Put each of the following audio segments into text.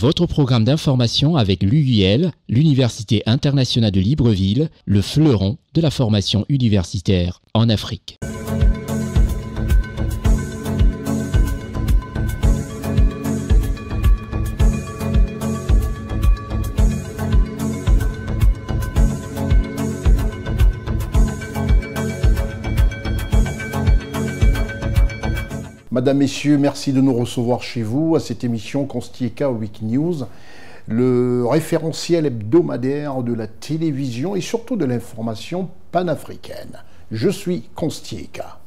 Votre programme d'information avec l'UIL, l'Université internationale de Libreville, le fleuron de la formation universitaire en Afrique. Madame, Messieurs, merci de nous recevoir chez vous à cette émission Constieka Week News, le référentiel hebdomadaire de la télévision et surtout de l'information panafricaine. Je suis Constieka.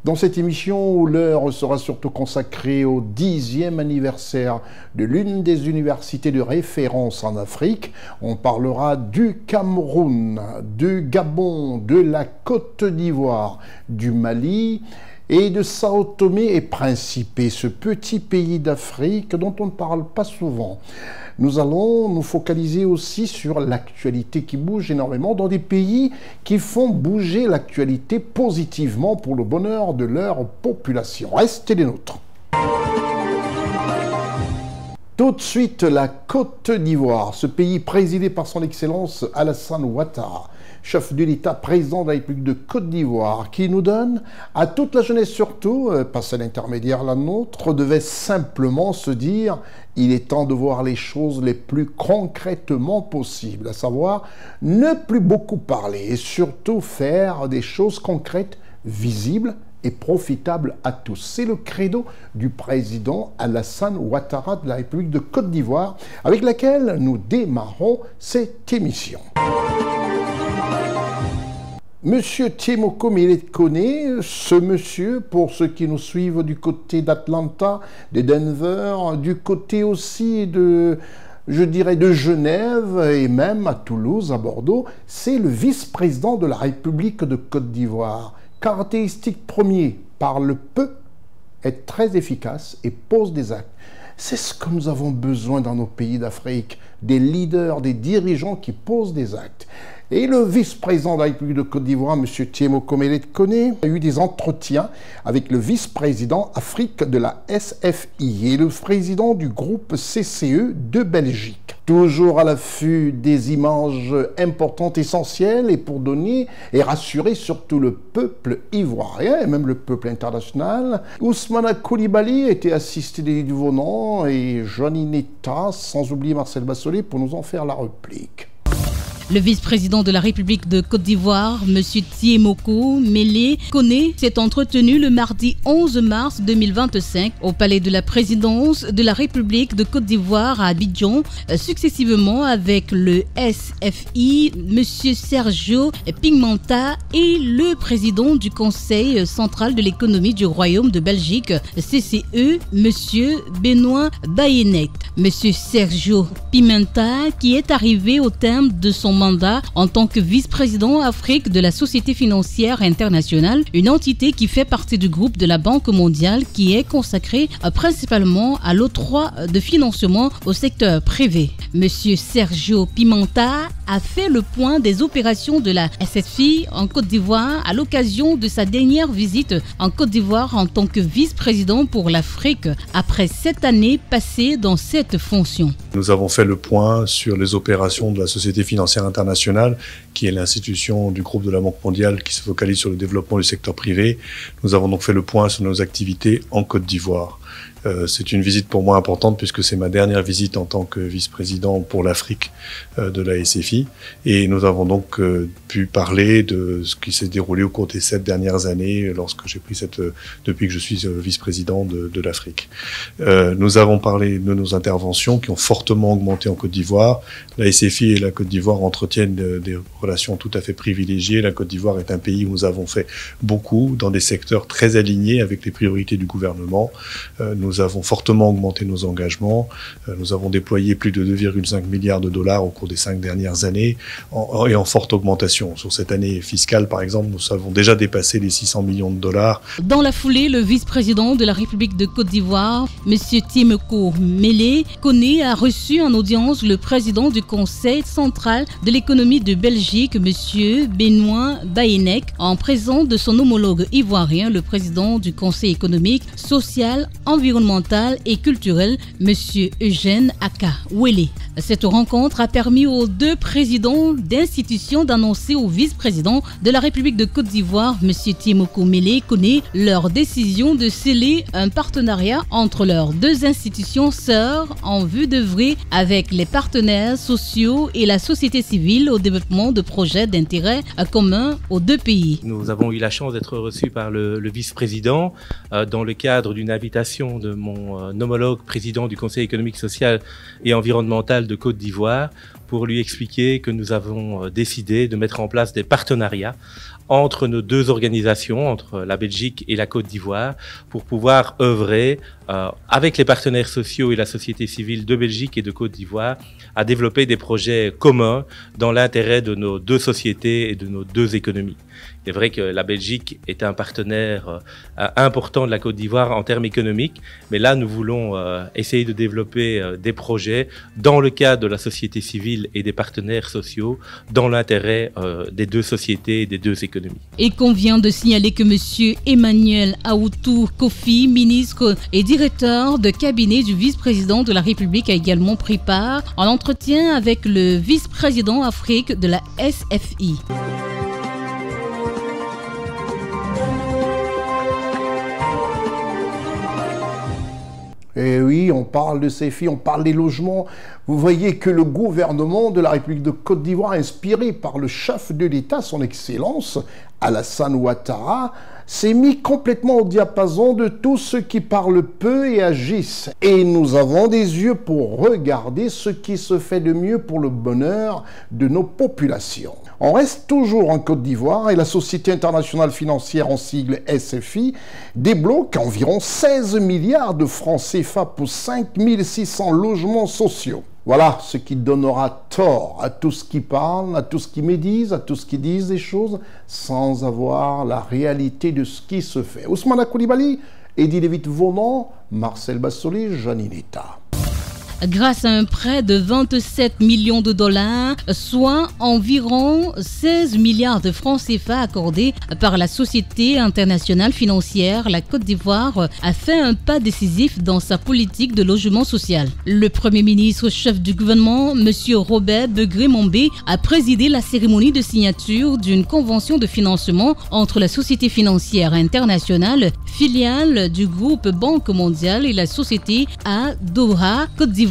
Dans cette émission, l'heure sera surtout consacrée au 10e anniversaire de l'une des universités de référence en Afrique. On parlera du Cameroun, du Gabon, de la Côte d'Ivoire, du Mali et de Sao Tomé et Principe, ce petit pays d'Afrique dont on ne parle pas souvent. Nous allons nous focaliser aussi sur l'actualité qui bouge énormément dans des pays qui font bouger l'actualité positivement pour le bonheur de leur population. Restez les nôtres. Tout de suite, la Côte d'Ivoire, ce pays présidé par son Excellence Alassane Ouattara, chef de l'État, président de la République de Côte d'Ivoire, qui nous donne, à toute la jeunesse surtout, pas celle intermédiaire, la nôtre, devait simplement se dire « il est temps de voir les choses les plus concrètement possibles », à savoir ne plus beaucoup parler et surtout faire des choses concrètes, visibles et profitables à tous. C'est le credo du président Alassane Ouattara de la République de Côte d'Ivoire, avec laquelle nous démarrons cette émission. Monsieur Tiemoko Mele-Kone, ce monsieur, pour ceux qui nous suivent du côté d'Atlanta, de Denver, du côté aussi de, je dirais, de Genève et même à Toulouse, à Bordeaux, c'est le vice-président de la République de Côte d'Ivoire. Caractéristique premier, parle peu, est très efficace et pose des actes. C'est ce que nous avons besoin dans nos pays d'Afrique, des leaders, des dirigeants qui posent des actes. Et le vice-président de la République de Côte d'Ivoire, M. Tiemoko Mele-Kone, a eu des entretiens avec le vice-président Afrique de la SFI et le président du groupe CCE de Belgique. Toujours à l'affût des images importantes, essentielles, et pour donner et rassurer surtout le peuple ivoirien et même le peuple international, Ousmane Coulibaly était assisté des nouveaux noms et Johnny Netta, sans oublier Marcel Bassolé, pour nous en faire la réplique. Le vice-président de la République de Côte d'Ivoire, M. Tiemoko Mele-Kone, s'est entretenu le mardi 11 mars 2025 au palais de la présidence de la République de Côte d'Ivoire à Abidjan, successivement avec le SFI, M. Sergio Pimenta, et le président du Conseil central de l'économie du Royaume de Belgique, CCE, M. Benoît Bayenek. M. Sergio Pimenta, qui est arrivé au terme de son mandat en tant que vice-président Afrique de la Société financière internationale, une entité qui fait partie du groupe de la Banque mondiale qui est consacrée principalement à l'octroi de financement au secteur privé. Monsieur Sergio Pimenta a fait le point des opérations de la SFI en Côte d'Ivoire à l'occasion de sa dernière visite en Côte d'Ivoire en tant que vice-président pour l'Afrique après 7 années passées dans cette fonction. Nous avons fait le point sur les opérations de la Société financière internationale, qui est l'institution du groupe de la Banque mondiale qui se focalise sur le développement du secteur privé. Nous avons donc fait le point sur nos activités en Côte d'Ivoire. C'est une visite pour moi importante puisque c'est ma dernière visite en tant que vice-président pour l'Afrique de la SFI. Et nous avons donc pu parler de ce qui s'est déroulé au cours des 7 dernières années lorsque j'ai pris depuis que je suis vice-président de l'Afrique. Nous avons parlé de nos interventions qui ont fortement augmenté en Côte d'Ivoire. La SFI et la Côte d'Ivoire entretiennent des relations tout à fait privilégiées. La Côte d'Ivoire est un pays où nous avons fait beaucoup dans des secteurs très alignés avec les priorités du gouvernement. Nous avons fortement augmenté nos engagements. Nous avons déployé plus de 2,5 milliards de dollars au cours des 5 dernières années et en forte augmentation. Sur cette année fiscale, par exemple, nous avons déjà dépassé les 600 millions de dollars. Dans la foulée, le vice-président de la République de Côte d'Ivoire, M. Tiemoko Mele-Kone, a reçu en audience le président du Conseil central de l'économie de Belgique, M. Benoît Bayenek, en présence de son homologue ivoirien, le président du Conseil économique, social, environnemental environnemental et culturel, M. Eugène Aka Wele. Cette rencontre a permis aux deux présidents d'institutions d'annoncer au vice-président de la République de Côte d'Ivoire, M. Tiemoko Mele Kone, leur décision de sceller un partenariat entre leurs deux institutions sœurs en vue d'œuvrer avec les partenaires sociaux et la société civile au développement de projets d'intérêt commun aux deux pays. Nous avons eu la chance d'être reçus par le vice-président dans le cadre d'une invitation de mon homologue président du Conseil économique, social et environnemental de Côte d'Ivoire pour lui expliquer que nous avons décidé de mettre en place des partenariats entre nos deux organisations, entre la Belgique et la Côte d'Ivoire, pour pouvoir œuvrer avec les partenaires sociaux et la société civile de Belgique et de Côte d'Ivoire à développer des projets communs dans l'intérêt de nos deux sociétés et de nos deux économies. Il est vrai que la Belgique est un partenaire important de la Côte d'Ivoire en termes économiques, mais là nous voulons essayer de développer des projets dans le cadre de la société civile et des partenaires sociaux dans l'intérêt des deux sociétés et des deux économies. Il convient de signaler que M. Emmanuel Aoutou Kofi, ministre et directeur de cabinet du vice-président de la République, a également pris part en entretien avec le vice-président Afrique de la SFI. Et oui, on parle de ces filles, on parle des logements. Vous voyez que le gouvernement de la République de Côte d'Ivoire, inspiré par le chef de l'État, son Excellence, Alassane Ouattara, s'est mis complètement au diapason de tous ceux qui parlent peu et agissent. Et nous avons des yeux pour regarder ce qui se fait de mieux pour le bonheur de nos populations. On reste toujours en Côte d'Ivoire et la Société internationale financière en sigle SFI débloque environ 16 milliards de francs CFA pour 5600 logements sociaux. Voilà ce qui donnera tort à tous qui parlent, à tous qui médisent, à tous qui disent des choses sans avoir la réalité de ce qui se fait. Ousmane Koulibaly, Eddy Lévite Vonan, Marcel Bassolé, Janineta. Grâce à un prêt de 27 millions de dollars, soit environ 16 milliards de francs CFA accordés par la Société internationale financière, la Côte d'Ivoire a fait un pas décisif dans sa politique de logement social. Le Premier ministre chef du gouvernement, M. Robert Begré-Mombé, a présidé la cérémonie de signature d'une convention de financement entre la Société financière internationale, filiale du groupe Banque mondiale, et la société à Doha, Côte d'Ivoire,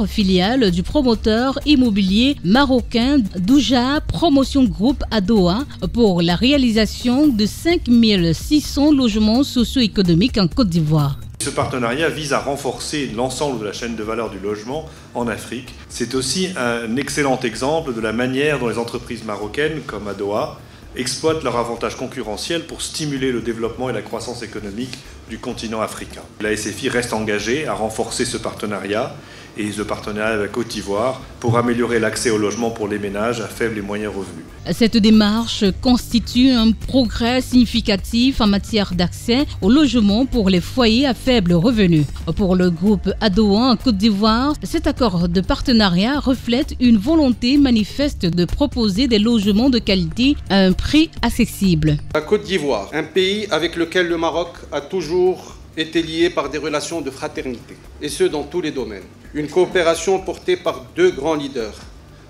filiale du promoteur immobilier marocain Douja Promotion Group à Doha, pour la réalisation de 5600 logements socio-économiques en Côte d'Ivoire. Ce partenariat vise à renforcer l'ensemble de la chaîne de valeur du logement en Afrique. C'est aussi un excellent exemple de la manière dont les entreprises marocaines, comme à Doha, exploitent leur avantage concurrentiel pour stimuler le développement et la croissance économique du continent africain. La SFI reste engagée à renforcer ce partenariat et ce partenariat avec Côte d'Ivoire pour améliorer l'accès au logement pour les ménages à faibles et moyens revenus. Cette démarche constitue un progrès significatif en matière d'accès au logement pour les foyers à faible revenu. Pour le groupe Adoa en Côte d'Ivoire, cet accord de partenariat reflète une volonté manifeste de proposer des logements de qualité à un prix accessible. La Côte d'Ivoire, un pays avec lequel le Maroc a toujours été lié par des relations de fraternité, et ce dans tous les domaines. Une coopération portée par deux grands leaders,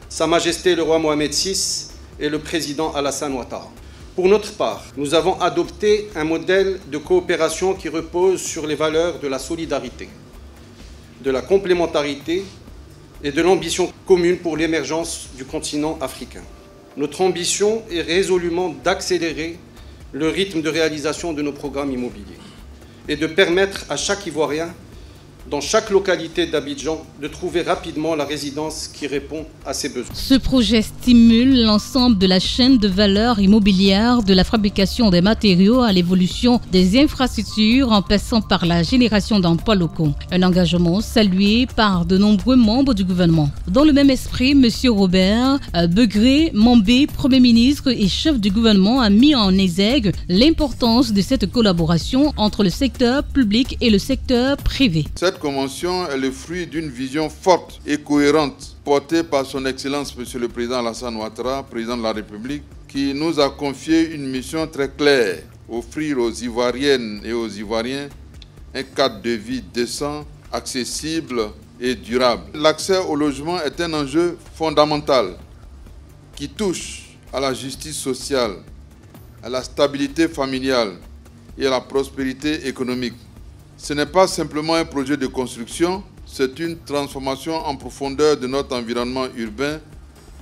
Sa Majesté le roi Mohamed VI et le président Alassane Ouattara. Pour notre part, nous avons adopté un modèle de coopération qui repose sur les valeurs de la solidarité, de la complémentarité et de l'ambition commune pour l'émergence du continent africain. Notre ambition est résolument d'accélérer le rythme de réalisation de nos programmes immobiliers et de permettre à chaque Ivoirien, dans chaque localité d'Abidjan, de trouver rapidement la résidence qui répond à ses besoins. Ce projet stimule l'ensemble de la chaîne de valeur immobilière, de la fabrication des matériaux à l'évolution des infrastructures, en passant par la génération d'emplois locaux. Un engagement salué par de nombreux membres du gouvernement. Dans le même esprit, M. Robert Begré-Mombé, Premier ministre et chef du gouvernement, a mis en exergue l'importance de cette collaboration entre le secteur public et le secteur privé. Cette convention est le fruit d'une vision forte et cohérente portée par son Excellence Monsieur le Président Alassane Ouattara, Président de la République, qui nous a confié une mission très claire, offrir aux Ivoiriennes et aux Ivoiriens un cadre de vie décent, accessible et durable. L'accès au logement est un enjeu fondamental qui touche à la justice sociale, à la stabilité familiale et à la prospérité économique. Ce n'est pas simplement un projet de construction, c'est une transformation en profondeur de notre environnement urbain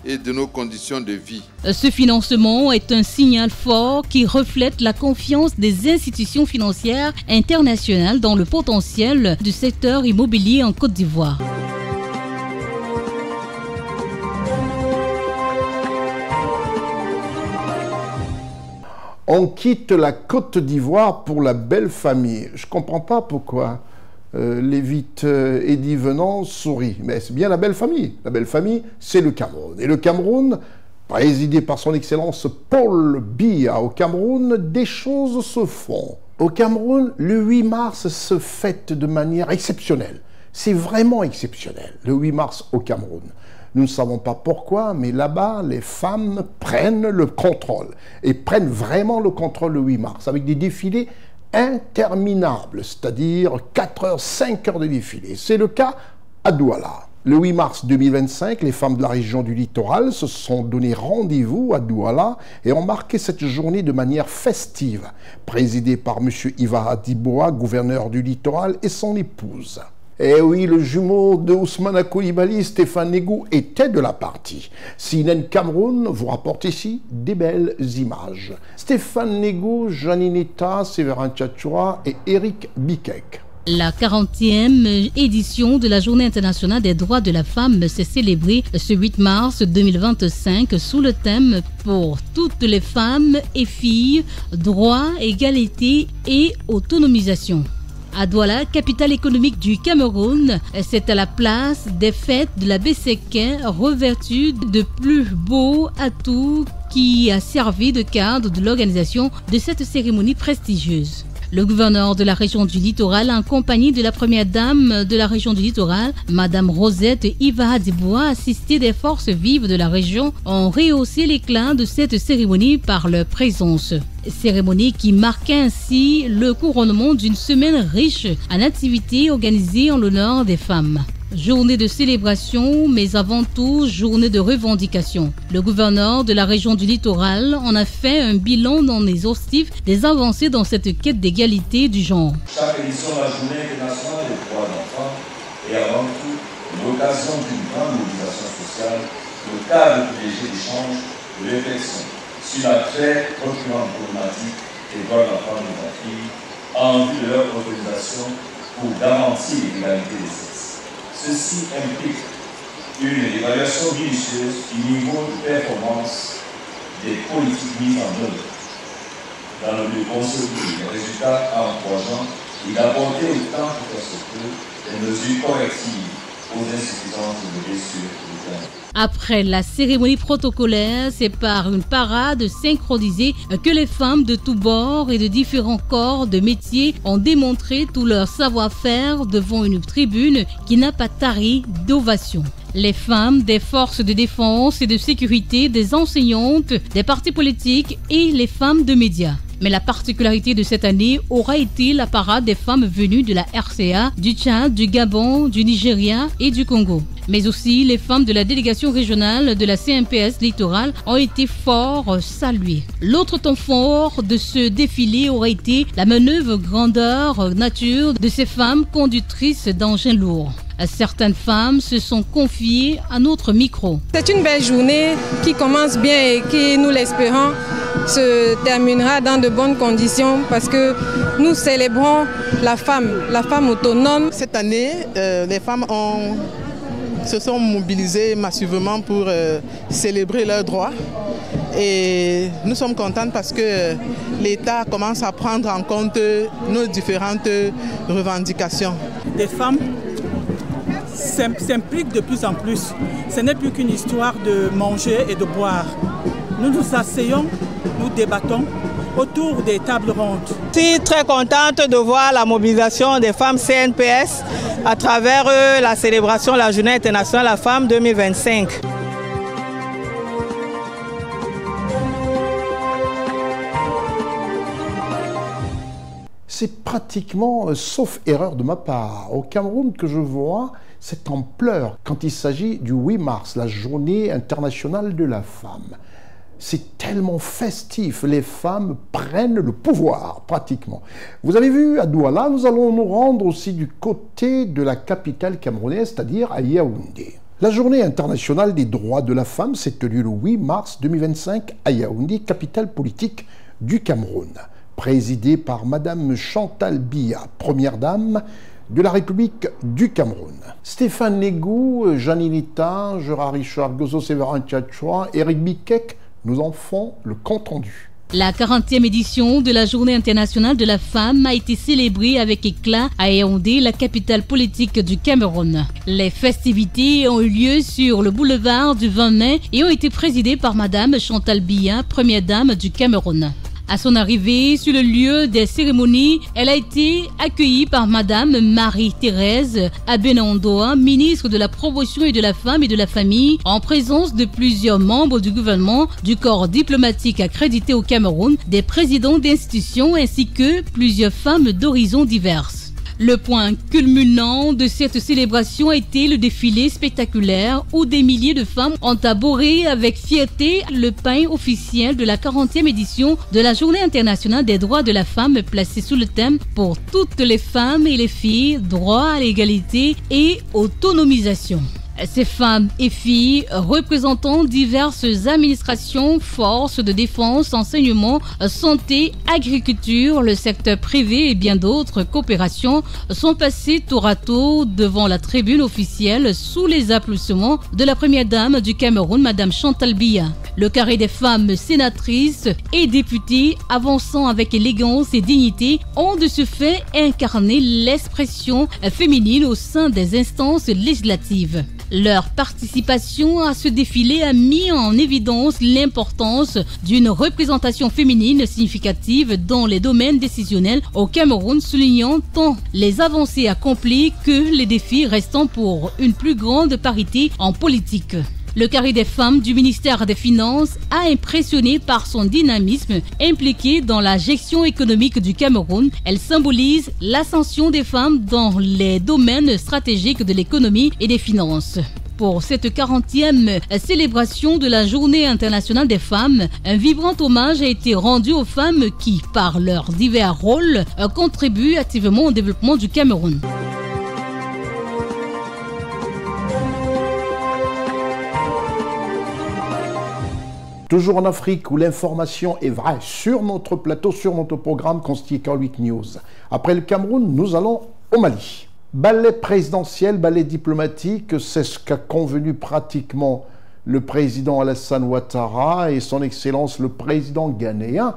et de nos conditions de vie. Ce financement est un signal fort qui reflète la confiance des institutions financières internationales dans le potentiel du secteur immobilier en Côte d'Ivoire. On quitte la Côte d'Ivoire pour la belle famille. Je ne comprends pas pourquoi. L'évite Eddie Venant sourit. Mais c'est bien la belle famille. La belle famille, c'est le Cameroun. Et le Cameroun, présidé par son Excellence Paul Biya au Cameroun, des choses se font. Au Cameroun, le 8 mars se fête de manière exceptionnelle. C'est vraiment exceptionnel, le 8 mars au Cameroun. Nous ne savons pas pourquoi, mais là-bas, les femmes prennent le contrôle. Et prennent vraiment le contrôle le 8 mars, avec des défilés interminables, c'est-à-dire 4 heures, 5 heures de défilé. C'est le cas à Douala. Le 8 mars 2025, les femmes de la région du littoral se sont donné rendez-vous à Douala et ont marqué cette journée de manière festive, présidée par M. Iva Diboa, gouverneur du littoral, et son épouse. Eh oui, le jumeau de Ousmane Coulibaly, Stéphane Négou, était de la partie. CNN Cameroun vous rapporte ici des belles images. Stéphane Négou, Janine Eta, Séverin Tchatchoua et Eric Bikek. La 40e édition de la Journée internationale des droits de la femme s'est célébrée ce 8 mars 2025 sous le thème « Pour toutes les femmes et filles, droit, égalité et autonomisation ». À Douala, capitale économique du Cameroun, c'est à la place des fêtes de la Besséquin revêtue de plus beaux atouts qui a servi de cadre de l'organisation de cette cérémonie prestigieuse. Le gouverneur de la région du littoral, en compagnie de la première dame de la région du littoral, Madame Rosette Iva Diboa, assistée des forces vives de la région, ont rehaussé l'éclat de cette cérémonie par leur présence. Cérémonie qui marquait ainsi le couronnement d'une semaine riche en activités organisées en l'honneur des femmes. Journée de célébration, mais avant tout, journée de revendication. Le gouverneur de la région du littoral en a fait un bilan non exhaustif des avancées dans cette quête d'égalité du genre. Chaque édition de la Journée internationale des droits de l'enfant est avant tout l'occasion d'une grande mobilisation sociale, le cadre privilégié d'échange, de réflexion sur la très préoccupante problématique des droits de l'enfant et de la fille en vue de leur organisation pour garantir l'égalité des sexes. Ceci implique une évaluation minutieuse du niveau de performance des politiques mises en œuvre dans le but de consolider les résultats encourageants et d'apporter autant que faire se peut des mesures correctives aux insuffisances élevées sur le terrain. Après la cérémonie protocolaire, c'est par une parade synchronisée que les femmes de tous bords et de différents corps de métiers ont démontré tout leur savoir-faire devant une tribune qui n'a pas tari d'ovation. Les femmes des forces de défense et de sécurité, des enseignantes, des partis politiques et les femmes de médias. Mais la particularité de cette année aura été la parade des femmes venues de la RCA, du Tchad, du Gabon, du Nigeria et du Congo. Mais aussi les femmes de la délégation régionale de la CNPS littorale ont été fort saluées. L'autre temps fort de ce défilé aura été la manœuvre grandeur nature de ces femmes conductrices d'engins lourds. Certaines femmes se sont confiées à notre micro. C'est une belle journée qui commence bien et qui, nous l'espérons, se terminera dans de bonnes conditions parce que nous célébrons la femme autonome. Cette année, les femmes se sont mobilisées massivement pour célébrer leurs droits. Et nous sommes contents parce que l'État commence à prendre en compte nos différentes revendications. Les femmes s'impliquent de plus en plus. Ce n'est plus qu'une histoire de manger et de boire. Nous nous asseyons, nous débattons autour des tables rondes. Je suis très contente de voir la mobilisation des femmes CNPS à travers la célébration de la Journée internationale de la femme 2025. c'est pratiquement, sauf erreur de ma part, au Cameroun que je vois cette ampleur quand il s'agit du 8 mars, la journée internationale de la femme. C'est tellement festif, les femmes prennent le pouvoir, pratiquement. Vous avez vu, à Douala, nous allons nous rendre aussi du côté de la capitale camerounaise, c'est-à-dire à Yaoundé. La journée internationale des droits de la femme s'est tenue le 8 mars 2025 à Yaoundé, capitale politique du Cameroun, présidée par Madame Chantal Biya, première dame de la République du Cameroun. Stéphane Négou, Janinita, Gérard Richard Gozo, Séverin Tchatchoua, Eric Bikek nous en font le compte-rendu. La 40e édition de la Journée internationale de la femme a été célébrée avec éclat à Yaoundé, la capitale politique du Cameroun. Les festivités ont eu lieu sur le boulevard du 20 mai et ont été présidées par Madame Chantal Biya, première dame du Cameroun. À son arrivée sur le lieu des cérémonies, elle a été accueillie par Madame Marie-Thérèse Abenandoa, ministre de la Promotion et de la Femme et de la Famille, en présence de plusieurs membres du gouvernement, du corps diplomatique accrédité au Cameroun, des présidents d'institutions ainsi que plusieurs femmes d'horizons diverses. Le point culminant de cette célébration a été le défilé spectaculaire où des milliers de femmes ont arboré avec fierté le pain officiel de la 40e édition de la Journée internationale des droits de la femme placée sous le thème « Pour toutes les femmes et les filles, droit à l'égalité et autonomisation ». Ces femmes et filles représentant diverses administrations, forces de défense, enseignement, santé, agriculture, le secteur privé et bien d'autres coopérations sont passées tour à tour devant la tribune officielle sous les applaudissements de la première dame du Cameroun, Madame Chantal Biya. Le carré des femmes sénatrices et députées avançant avec élégance et dignité ont de ce fait incarné l'expression féminine au sein des instances législatives. Leur participation à ce défilé a mis en évidence l'importance d'une représentation féminine significative dans les domaines décisionnels au Cameroun, soulignant tant les avancées accomplies que les défis restants pour une plus grande parité en politique. Le carré des femmes du ministère des Finances a impressionné par son dynamisme impliqué dans la gestion économique du Cameroun. Elle symbolise l'ascension des femmes dans les domaines stratégiques de l'économie et des finances. Pour cette 40e célébration de la Journée internationale des femmes, un vibrant hommage a été rendu aux femmes qui, par leurs divers rôles, contribuent activement au développement du Cameroun. Toujours en Afrique où l'information est vraie, sur notre plateau, sur notre programme constitué 8 News. Après le Cameroun, nous allons au Mali. Ballet présidentiel, ballet diplomatique, c'est ce qu'a convenu pratiquement le président Alassane Ouattara et son Excellence le président ghanéen,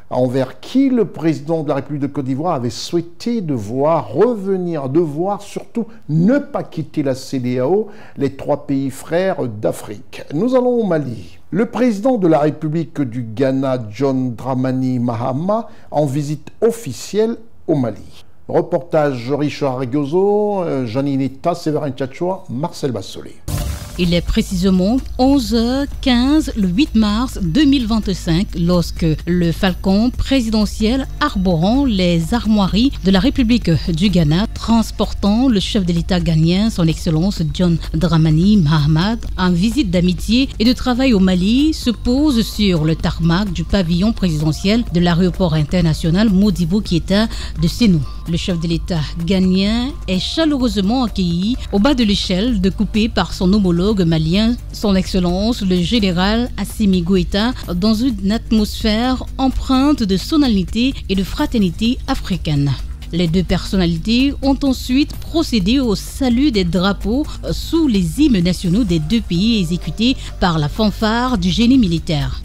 envers qui le président de la République de Côte d'Ivoire avait souhaité de voir revenir, de voir surtout ne pas quitter la CEDEAO, les 3 pays frères d'Afrique. Nous allons au Mali. Le président de la République du Ghana, John Dramani Mahama, en visite officielle au Mali. Reportage Richard Regozo, Janinita, Séverin Tchatchoua, Marcel Bassolé. Il est précisément 11h15 le 8 mars 2025 lorsque le Falcon présidentiel arborant les armoiries de la République du Ghana, transportant le chef de l'État ghanéen, son Excellence John Dramani Mahama, en visite d'amitié et de travail au Mali, se pose sur le tarmac du pavillon présidentiel de l'aéroport international Modibo Keïta de Sénou. Le chef de l'État ghanéen est chaleureusement accueilli au bas de l'échelle, découpé par son homologue malien, son Excellence le général Assimi Goïta, dans une atmosphère empreinte de solennité et de fraternité africaine. Les 2 personnalités ont ensuite procédé au salut des drapeaux sous les hymnes nationaux des 2 pays exécutés par la fanfare du génie militaire.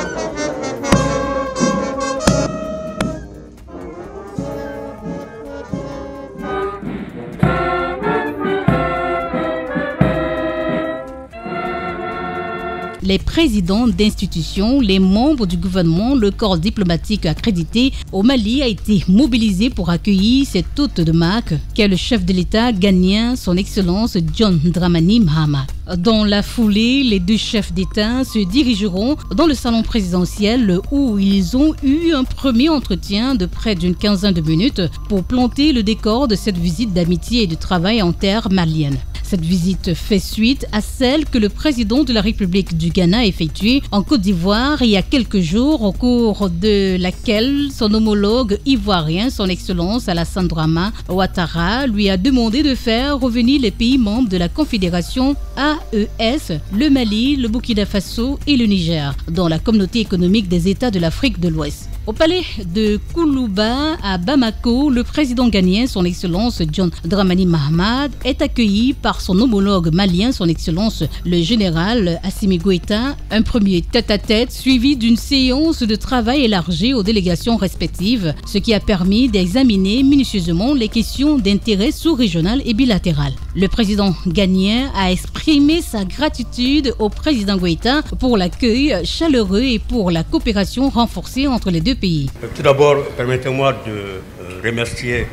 Les présidents d'institutions, les membres du gouvernement, le corps diplomatique accrédité au Mali a été mobilisé pour accueillir cet hôte de marque qu'est le chef de l'État ghanéen, son Excellence John Dramani Mahama. Dans la foulée, les deux chefs d'État se dirigeront dans le salon présidentiel où ils ont eu un premier entretien de près d'une quinzaine de minutes pour planter le décor de cette visite d'amitié et de travail en terre malienne. Cette visite fait suite à celle que le président de la République du Ghana a effectuée en Côte d'Ivoire il y a quelques jours, au cours de laquelle son homologue ivoirien, son Excellence Alassane Dramane Ouattara, lui a demandé de faire revenir les pays membres de la Confédération AES, le Mali, le Burkina Faso et le Niger, dans la communauté économique des États de l'Afrique de l'Ouest. Au palais de Koulouba à Bamako, le président ghanéen, son Excellence John Dramani Mahama, est accueilli par son homologue malien, son Excellence le général Assimi Goïta. Un premier tête-à-tête suivi d'une séance de travail élargie aux délégations respectives, ce qui a permis d'examiner minutieusement les questions d'intérêt sous-régional et bilatéral. Le président ghanéen a exprimé sa gratitude au président Goïta pour l'accueil chaleureux et pour la coopération renforcée entre les deux pays. Tout d'abord, permettez-moi de remercier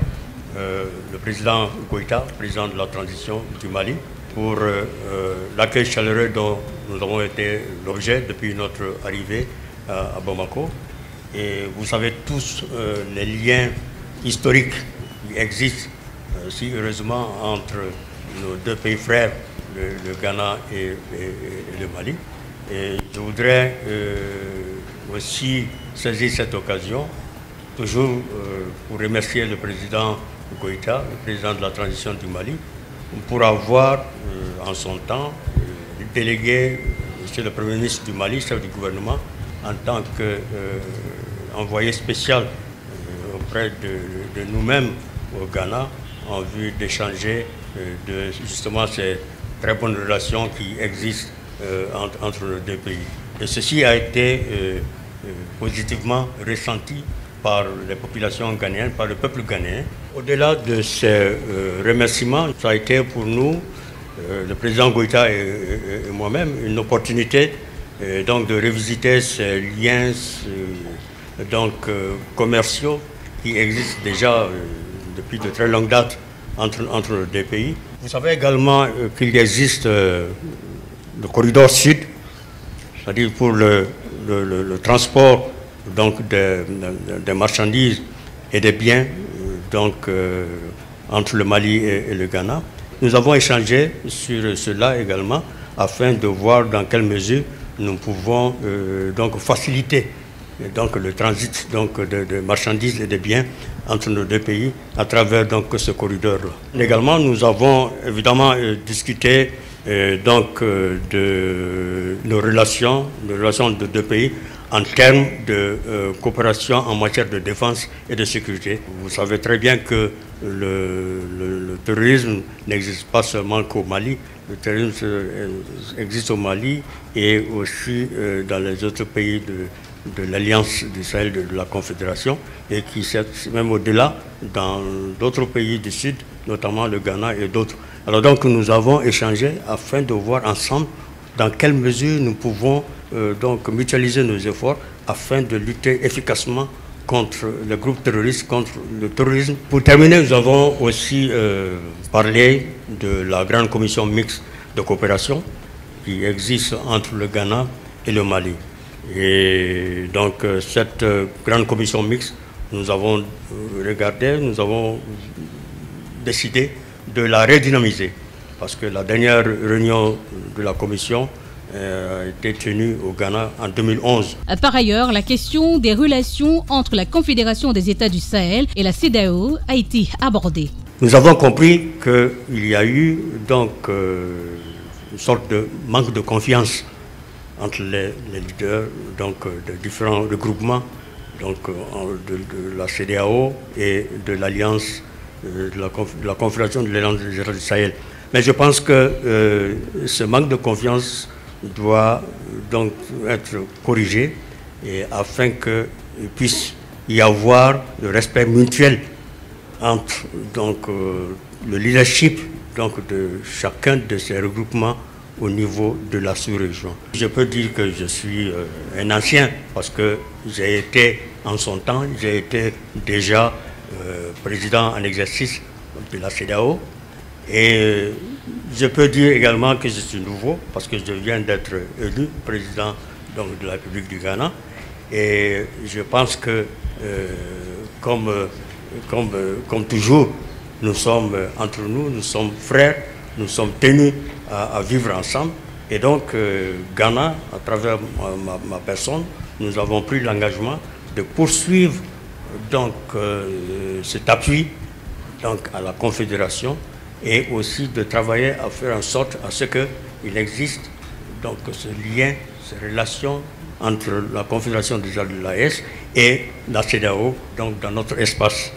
le président Goïta, président de la transition du Mali, pour l'accueil chaleureux dont nous avons été l'objet depuis notre arrivée à Bamako. Et vous savez tous les liens historiques qui existent si heureusement entre nos deux pays frères, le Ghana et le Mali. Et je voudrais aussi saisir cette occasion, toujours pour remercier le président Goïta, le président de la transition du Mali, pour avoir en son temps délégué M. le Premier ministre du Mali, chef du gouvernement, en tant qu'envoyé spécial auprès de nous-mêmes au Ghana, en vue d'échanger de justement ces très bonnes relations qui existent entre les deux pays. Et ceci a été positivement ressenti par les populations ghanéennes, par le peuple ghanéen. Au-delà de ces remerciements, ça a été pour nous, le président Goïta et moi-même, une opportunité donc de revisiter ces liens commerciaux qui existent déjà depuis de très longues dates entre les deux pays. Vous savez également qu'il existe le corridor sud, c'est-à-dire pour le transport donc des marchandises et des biens entre le Mali et le Ghana. Nous avons échangé sur cela également afin de voir dans quelle mesure nous pouvons faciliter le transit de marchandises et de biens entre nos deux pays à travers ce corridor-là. Également, nous avons évidemment discuté de nos relations de deux pays en termes de coopération en matière de défense et de sécurité. Vous savez très bien que le terrorisme n'existe pas seulement qu'au Mali. Le terrorisme existe au Mali et aussi dans les autres pays de l'Alliance du Sahel, de la Confédération, et qui même au-delà dans d'autres pays du Sud, notamment le Ghana et d'autres. Alors donc nous avons échangé afin de voir ensemble dans quelle mesure nous pouvons mutualiser nos efforts afin de lutter efficacement contre les groupes terroristes, contre le terrorisme. Pour terminer, nous avons aussi parlé de la grande commission mixte de coopération qui existe entre le Ghana et le Mali. Et donc cette grande commission mixte, nous avons regardé, nous avons décidé de la redynamiser parce que la dernière réunion de la commission a été tenue au Ghana en 2011. Par ailleurs, la question des relations entre la Confédération des États du Sahel et la CEDEAO a été abordée. Nous avons compris qu'il y a eu une sorte de manque de confiance entre les leaders de différents regroupements de la CEDEAO et de l'Alliance de la Confédération de l'Alliance des États du Sahel. Mais je pense que ce manque de confiance doit donc être corrigé afin qu'il puisse y avoir le respect mutuel entre le leadership de chacun de ces regroupements au niveau de la sous-région. Je peux dire que je suis un ancien parce que j'ai été en son temps, j'ai été déjà président en exercice de la CEDEAO et je peux dire également que je suis nouveau parce que je viens d'être élu président donc, de la République du Ghana et je pense que comme toujours, nous sommes entre nous, nous sommes frères, nous sommes tenus à vivre ensemble. Et donc, Ghana, à travers ma personne, nous avons pris l'engagement de poursuivre donc, cet appui donc, à la Confédération et aussi de travailler à faire en sorte à ce qu'il existe donc, ce lien, ces relations entre la Confédération des États de l'AES et la CEDEAO, donc dans notre espace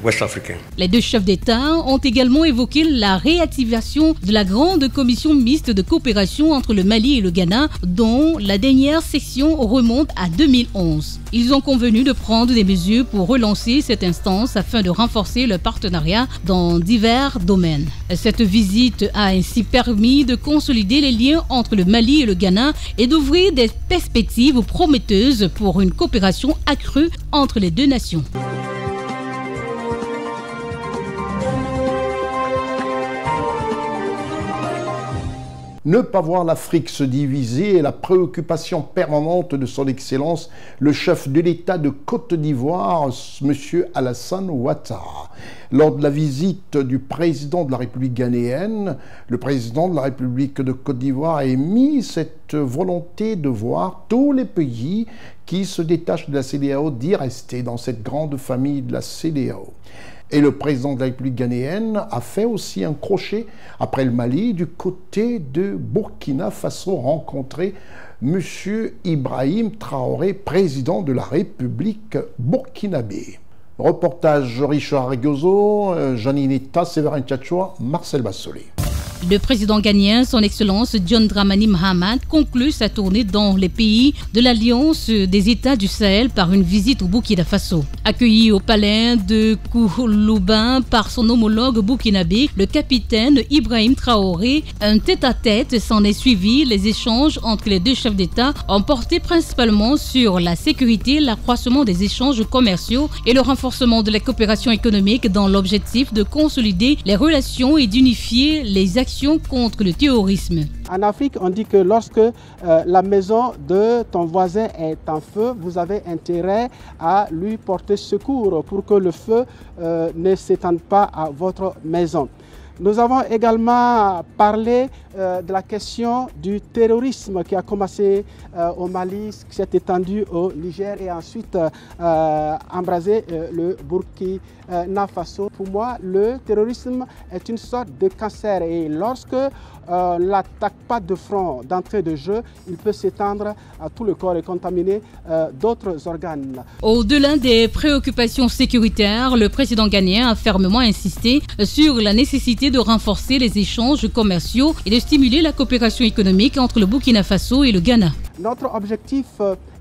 ouest-africain. Les deux chefs d'État ont également évoqué la réactivation de la grande commission mixte de coopération entre le Mali et le Ghana, dont la dernière session remonte à 2011. Ils ont convenu de prendre des mesures pour relancer cette instance afin de renforcer le partenariat dans divers domaines. Cette visite a ainsi permis de consolider les liens entre le Mali et le Ghana et d'ouvrir des perspectives prometteuses pour une coopération accrue entre les deux nations. Ne pas voir l'Afrique se diviser est la préoccupation permanente de son Excellence, le chef de l'État de Côte d'Ivoire, M. Alassane Ouattara. Lors de la visite du président de la République ghanéenne, le président de la République de Côte d'Ivoire a émis cette volonté de voir tous les pays qui se détachent de la CEDEAO d'y rester dans cette grande famille de la CEDEAO. Et le président de la République ghanéenne a fait aussi un crochet après le Mali du côté de Burkina Faso, rencontrer M. Ibrahim Traoré, président de la République burkinabé. Reportage Richard Regozo, Janine Eta, Séverin Tchatchoua, Marcel Bassolé. Le président ghanéen, son Excellence John Dramani Mahama, conclut sa tournée dans les pays de l'Alliance des États du Sahel par une visite au Burkina Faso. Accueilli au palais de Koulouba par son homologue burkinabé, le capitaine Ibrahim Traoré, un tête-à-tête s'en est suivi. Les échanges entre les deux chefs d'État ont porté principalement sur la sécurité, l'accroissement des échanges commerciaux et le renforcement de la coopération économique dans l'objectif de consolider les relations et d'unifier les actions contre le terrorisme. En Afrique, on dit que lorsque la maison de ton voisin est en feu, vous avez intérêt à lui porter secours pour que le feu ne s'étende pas à votre maison. Nous avons également parlé de la question du terrorisme qui a commencé au Mali, qui s'est étendu au Niger et ensuite embrasé le Burkina Faso. Pour moi, le terrorisme est une sorte de cancer et lorsque on ne l'attaque pas de front, d'entrée de jeu, il peut s'étendre à tout le corps et contaminer d'autres organes. Au-delà des préoccupations sécuritaires, le président ghanéen a fermement insisté sur la nécessité de renforcer les échanges commerciaux et de stimuler la coopération économique entre le Burkina Faso et le Ghana. Notre objectif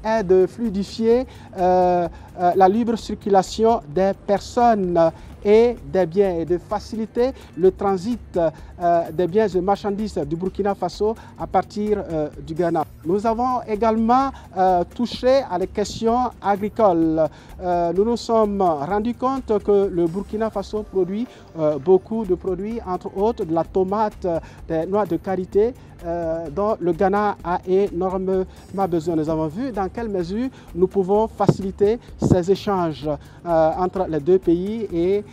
est de fluidifier la libre circulation des personnes et des biens et de faciliter le transit des biens et marchandises du Burkina Faso à partir du Ghana. Nous avons également touché à les questions agricoles. Nous nous sommes rendus compte que le Burkina Faso produit beaucoup de produits, entre autres de la tomate, des noix de karité, dont le Ghana a énormément besoin. Nous avons vu dans quelle mesure nous pouvons faciliter ces échanges entre les deux pays et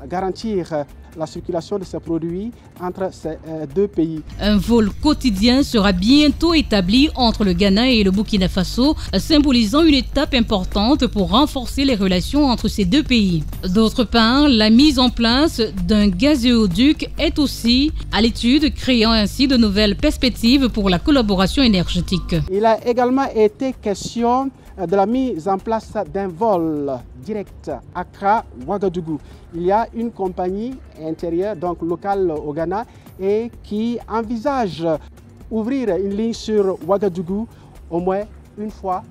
garantir la circulation de ces produits entre ces deux pays. Un vol quotidien sera bientôt établi entre le Ghana et le Burkina Faso, symbolisant une étape importante pour renforcer les relations entre ces deux pays. D'autre part, la mise en place d'un gazéoduc est aussi à l'étude, créant ainsi de nouvelles perspectives pour la collaboration énergétique. Il a également été question de la mise en place d'un vol direct Accra-Ouagadougou. Il y a une compagnie intérieure, donc locale au Ghana, et qui envisage ouvrir une ligne sur Ouagadougou au moins une fois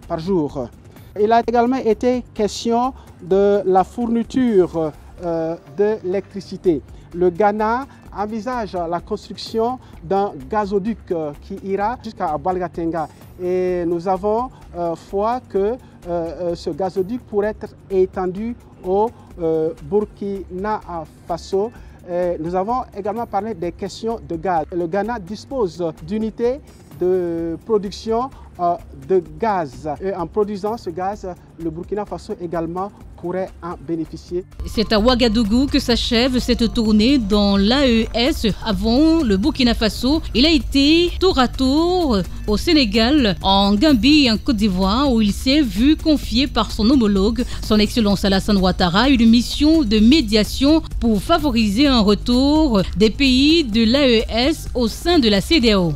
par jour. Il a également été question de la fourniture de l'électricité. Le Ghana envisage la construction d'un gazoduc qui ira jusqu'à Balgatenga. Et nous avons foi que ce gazoduc pourrait être étendu au Burkina Faso. Nous avons également parlé des questions de gaz. Le Ghana dispose d'unités de production de gaz. Et en produisant ce gaz, le Burkina Faso également pourrait en bénéficier. C'est à Ouagadougou que s'achève cette tournée dans l'AES avant le Burkina Faso. Il a été tour à tour au Sénégal, en Gambie et en Côte d'Ivoire où il s'est vu confier par son homologue, son Excellence Alassane Ouattara, une mission de médiation pour favoriser un retour des pays de l'AES au sein de la CEDEAO.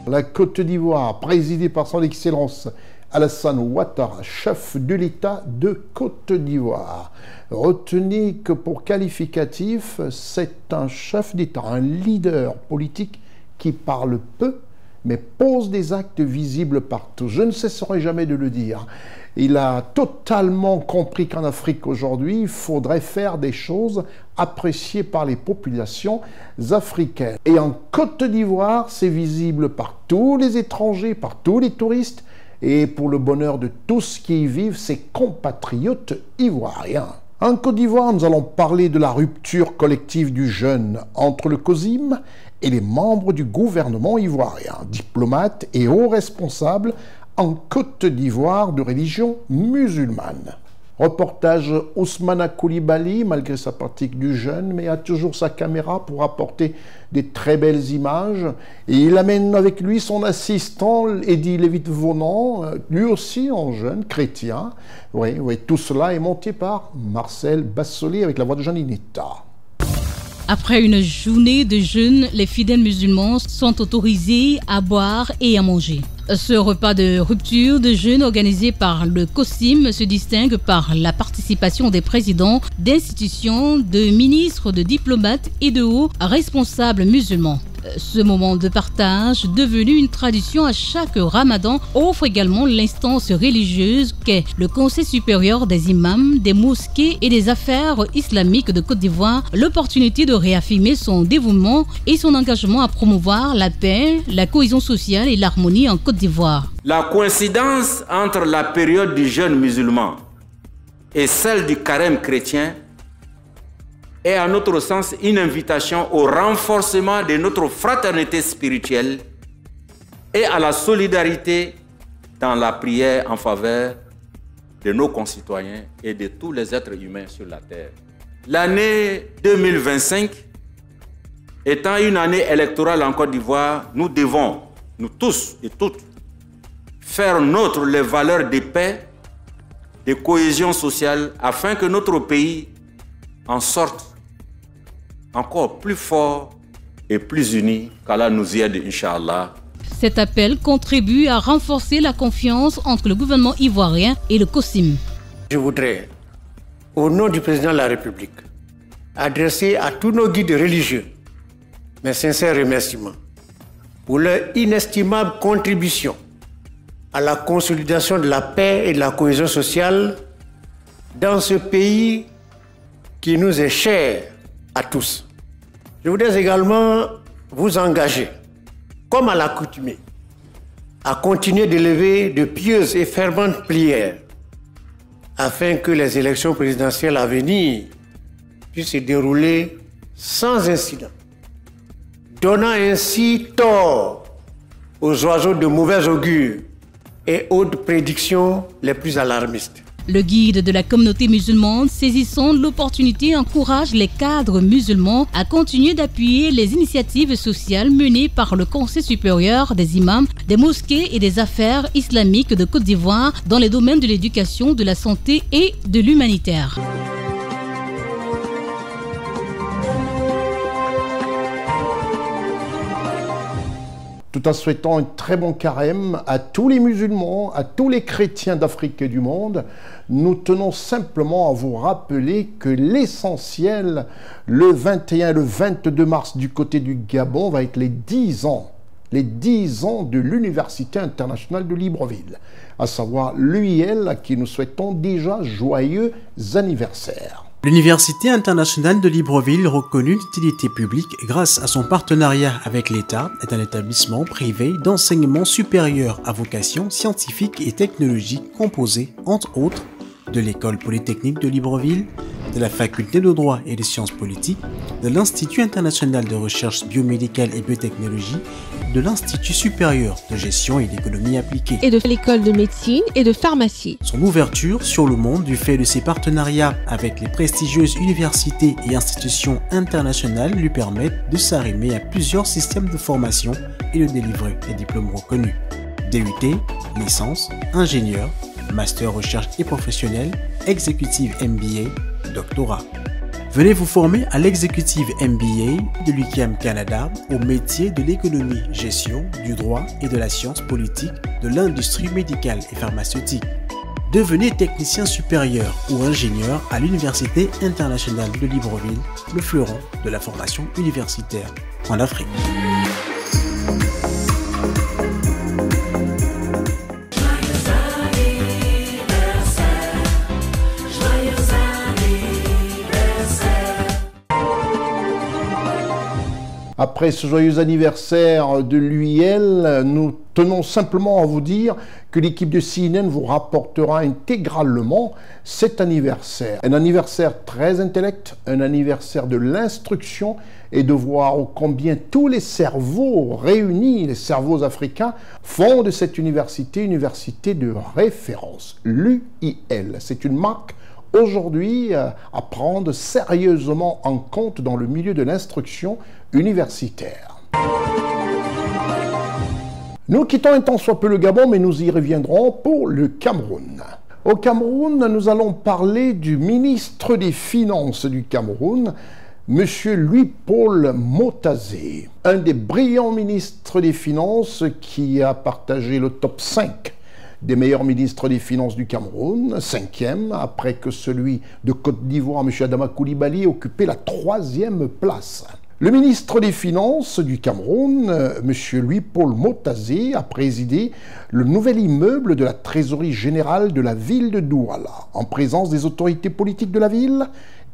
La Côte d'Ivoire, présidée par son Excellence Alassane Ouattara, chef de l'État de Côte d'Ivoire. Retenez que pour qualificatif, c'est un chef d'État, un leader politique qui parle peu, mais pose des actes visibles partout. Je ne cesserai jamais de le dire. Il a totalement compris qu'en Afrique aujourd'hui, il faudrait faire des choses appréciées par les populations africaines. Et en Côte d'Ivoire, c'est visible par tous les étrangers, par tous les touristes, et pour le bonheur de tous qui y vivent, ses compatriotes ivoiriens. En Côte d'Ivoire, nous allons parler de la rupture collective du jeûne entre le COSIM et les membres du gouvernement ivoirien, diplomates et hauts responsables en Côte d'Ivoire de religion musulmane. Reportage Ousmana Koulibaly, malgré sa pratique du jeûne, mais a toujours sa caméra pour apporter des très belles images. Et il amène avec lui son assistant, Eddy Lévite-Vonan, lui aussi en jeûne, chrétien. Oui, tout cela est monté par Marcel Bassolé avec la voix de Janinita. Après une journée de jeûne, les fidèles musulmans sont autorisés à boire et à manger. Ce repas de rupture de jeûne organisé par le COSIM se distingue par la participation des présidents d'institutions, de ministres, de diplomates et de hauts responsables musulmans. Ce moment de partage, devenu une tradition à chaque ramadan, offre également l'instance religieuse qu'est le Conseil supérieur des imams, des mosquées et des affaires islamiques de Côte d'Ivoire l'opportunité de réaffirmer son dévouement et son engagement à promouvoir la paix, la cohésion sociale et l'harmonie en Côte d'Ivoire. La coïncidence entre la période du jeûne musulman et celle du carême chrétien est à notre sens une invitation au renforcement de notre fraternité spirituelle et à la solidarité dans la prière en faveur de nos concitoyens et de tous les êtres humains sur la terre. L'année 2025 étant une année électorale en Côte d'Ivoire, nous devons, nous tous et toutes, faire nôtre les valeurs de paix, de cohésion sociale, afin que notre pays en sorte encore plus fort et plus uni, qu'Allah nous y aide, Inch'Allah. Cet appel contribue à renforcer la confiance entre le gouvernement ivoirien et le COSIM. Je voudrais, au nom du président de la République, adresser à tous nos guides religieux mes sincères remerciements pour leur inestimable contribution à la consolidation de la paix et de la cohésion sociale dans ce pays qui nous est cher à tous. Je voudrais également vous engager, comme à l'accoutumée, à continuer d'élever de pieuses et ferventes prières afin que les élections présidentielles à venir puissent se dérouler sans incident, donnant ainsi tort aux oiseaux de mauvais augure et aux prédictions les plus alarmistes. Le guide de la communauté musulmane, saisissant l'opportunité, encourage les cadres musulmans à continuer d'appuyer les initiatives sociales menées par le Conseil supérieur des imams, des mosquées et des affaires islamiques de Côte d'Ivoire dans les domaines de l'éducation, de la santé et de l'humanitaire. Tout en souhaitant un très bon carême à tous les musulmans, à tous les chrétiens d'Afrique et du monde, nous tenons simplement à vous rappeler que l'essentiel, le 21 et le 22 mars du côté du Gabon, va être les 10 ans les 10 ans de l'Université internationale de Libreville, à savoir l'UIL, à qui nous souhaitons déjà joyeux anniversaire. L'Université internationale de Libreville, reconnue d'utilité publique grâce à son partenariat avec l'État, est un établissement privé d'enseignement supérieur à vocation scientifique et technologique composé, entre autres, de l'École polytechnique de Libreville, de la Faculté de droit et des sciences politiques, de l'Institut international de recherche biomédicale et biotechnologie, de l'Institut supérieur de gestion et d'économie appliquée, et de l'école de médecine et de pharmacie. Son ouverture sur le monde du fait de ses partenariats avec les prestigieuses universités et institutions internationales lui permettent de s'arrimer à plusieurs systèmes de formation et de délivrer des diplômes reconnus. DUT, licence, ingénieur, master recherche et professionnel, exécutive MBA, doctorat. Venez vous former à l'exécutive MBA de l'UQAM Canada au métier de l'économie, gestion, du droit et de la science politique de l'industrie médicale et pharmaceutique. Devenez technicien supérieur ou ingénieur à l'Université internationale de Libreville, le fleuron de la formation universitaire en Afrique. Après ce joyeux anniversaire de l'UIL, nous tenons simplement à vous dire que l'équipe de CNN vous rapportera intégralement cet anniversaire. Un anniversaire très intellect, un anniversaire de l'instruction et de voir combien tous les cerveaux réunis, les cerveaux africains, font de cette université une université de référence, l'UIL. C'est une marque aujourd'hui à prendre sérieusement en compte dans le milieu de l'instruction universitaire. Nous quittons un tant soit peu le Gabon, mais nous y reviendrons pour le Cameroun. Au Cameroun, nous allons parler du ministre des Finances du Cameroun, M. Louis-Paul Motazé, un des brillants ministres des Finances qui a partagé le top 5 des meilleurs ministres des Finances du Cameroun, 5e, après que celui de Côte d'Ivoire, M. Adama Coulibaly, occupait la 3e place. Le ministre des Finances du Cameroun, M. Louis-Paul Motazé, a présidé le nouvel immeuble de la trésorerie générale de la ville de Douala, en présence des autorités politiques de la ville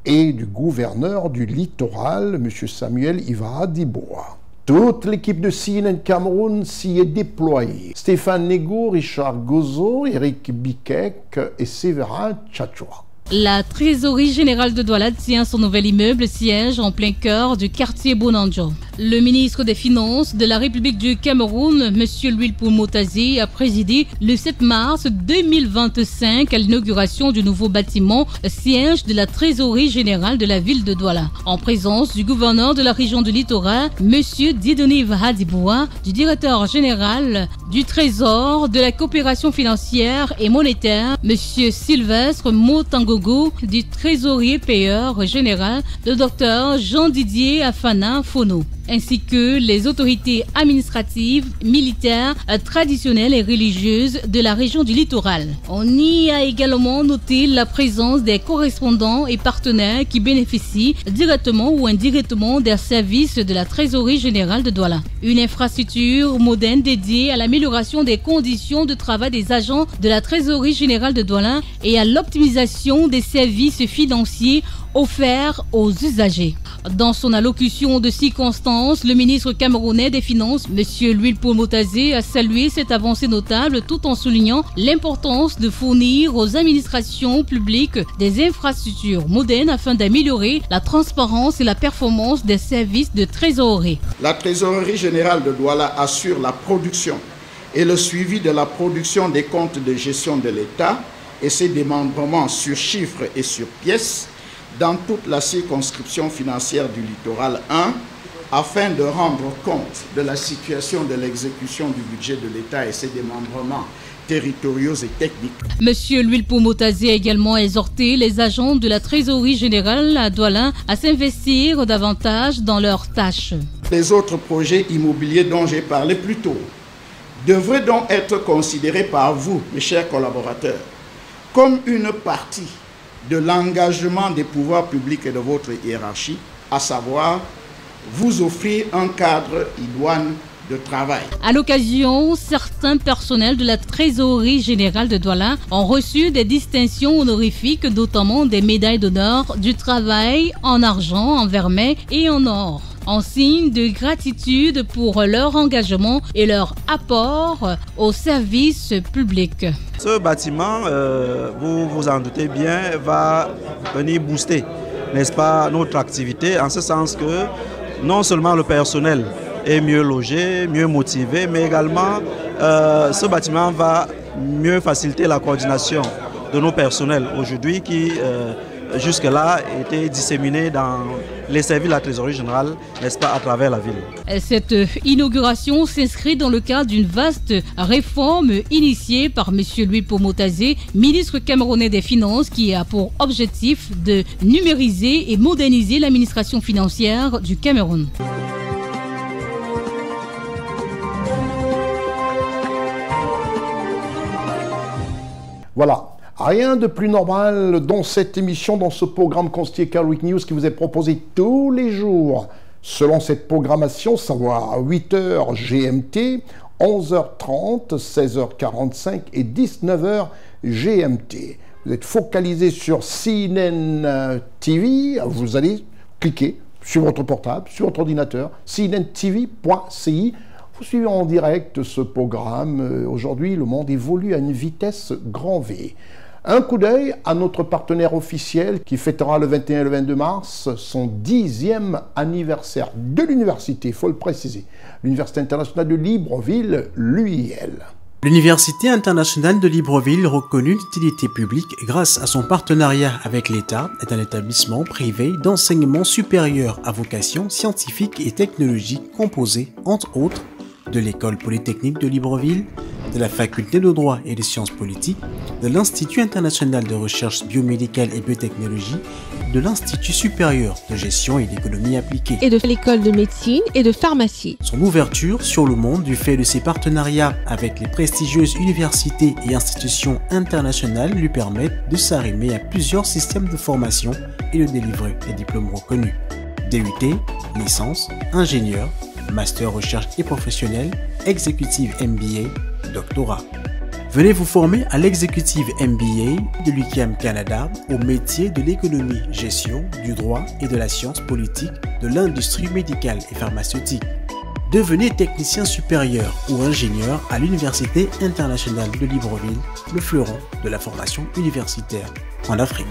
et du gouverneur du littoral, M. Samuel Iva Diboa. Toute l'équipe de CNN Cameroun s'y est déployée. Stéphane Nego, Richard Gozo, Eric Bikek et Séverin Tchatchoua. La trésorerie générale de Douala tient son nouvel immeuble siège en plein cœur du quartier Bonanjo. Le ministre des Finances de la République du Cameroun, M. Louis-Paul Motazé, a présidé le 7 mars 2025 à l'inauguration du nouveau bâtiment siège de la trésorerie générale de la ville de Douala, en présence du gouverneur de la région du littoral, M. Dieudonné Vahadiboua, du directeur général du Trésor, de la coopération financière et monétaire, M. Sylvestre Motangogo, du trésorier payeur général, le docteur Jean-Didier Afana Fono, ainsi que les autorités administratives, militaires, traditionnelles et religieuses de la région du littoral. On y a également noté la présence des correspondants et partenaires qui bénéficient directement ou indirectement des services de la trésorerie générale de Douala. Une infrastructure moderne dédiée à l'amélioration des conditions de travail des agents de la trésorerie générale de Douala et à l'optimisation des services financiers offerts aux usagers. Dans son allocution de circonstance, le ministre camerounais des Finances, M. Louis-Paul Motazé, a salué cette avancée notable tout en soulignant l'importance de fournir aux administrations publiques des infrastructures modernes afin d'améliorer la transparence et la performance des services de trésorerie. La trésorerie générale de Douala assure la production et le suivi de la production des comptes de gestion de l'État et ses démembrements sur chiffres et sur pièces dans toute la circonscription financière du littoral 1, afin de rendre compte de la situation de l'exécution du budget de l'État et ses démembrements territoriaux et techniques. Monsieur Louis-Paul Motazé a également exhorté les agents de la trésorerie générale à Douala à s'investir davantage dans leurs tâches. Les autres projets immobiliers dont j'ai parlé plus tôt devraient donc être considérés par vous, mes chers collaborateurs, comme une partie de l'engagement des pouvoirs publics et de votre hiérarchie, à savoir vous offrir un cadre idoine de travail. À l'occasion, certains personnels de la trésorerie générale de Douala ont reçu des distinctions honorifiques, notamment des médailles d'honneur du travail en argent, en vermeil et en or, en signe de gratitude pour leur engagement et leur apport au service public. Ce bâtiment, vous vous en doutez bien, va venir booster, n'est-ce pas, notre activité, en ce sens que non seulement le personnel est mieux logé, mieux motivé, mais également ce bâtiment va mieux faciliter la coordination de nos personnels aujourd'hui qui jusque-là étaient disséminés dans les services de la trésorerie générale, n'est-ce pas, à travers la ville. Cette inauguration s'inscrit dans le cadre d'une vaste réforme initiée par M. Louis Pomotazé, ministre camerounais des Finances, qui a pour objectif de numériser et moderniser l'administration financière du Cameroun. Voilà. Rien de plus normal dans cette émission, dans ce programme constitué Car Week News qui vous est proposé tous les jours selon cette programmation, savoir à 8h GMT, 11h30, 16h45 et 19h GMT. Vous êtes focalisé sur CNN TV, vous allez cliquer sur votre portable, sur votre ordinateur, cnntv.ci. Vous suivez en direct ce programme. Aujourd'hui, le monde évolue à une vitesse grand V. Un coup d'œil à notre partenaire officiel qui fêtera le 21 et le 22 mars son 10e anniversaire de l'université, il faut le préciser. L'Université internationale de Libreville, l'UIL. L'Université internationale de Libreville, reconnue d'utilité publique grâce à son partenariat avec l'État, est un établissement privé d'enseignement supérieur à vocation scientifique et technologique composé, entre autres, de l'École polytechnique de Libreville, de la Faculté de droit et des sciences politiques, de l'Institut international de recherche biomédicale et biotechnologie, de l'Institut supérieur de gestion et d'économie appliquée, et de l'École de médecine et de pharmacie. Son ouverture sur le monde du fait de ses partenariats avec les prestigieuses universités et institutions internationales lui permettent de s'arrimer à plusieurs systèmes de formation et de délivrer des diplômes reconnus. DUT, licence, ingénieur, master recherche et professionnel, exécutive MBA, doctorat. Venez vous former à l'exécutive MBA de l'UQAM Canada au métier de l'économie, gestion, du droit et de la science politique de l'industrie médicale et pharmaceutique. Devenez technicien supérieur ou ingénieur à l'Université internationale de Libreville, le fleuron de la formation universitaire en Afrique.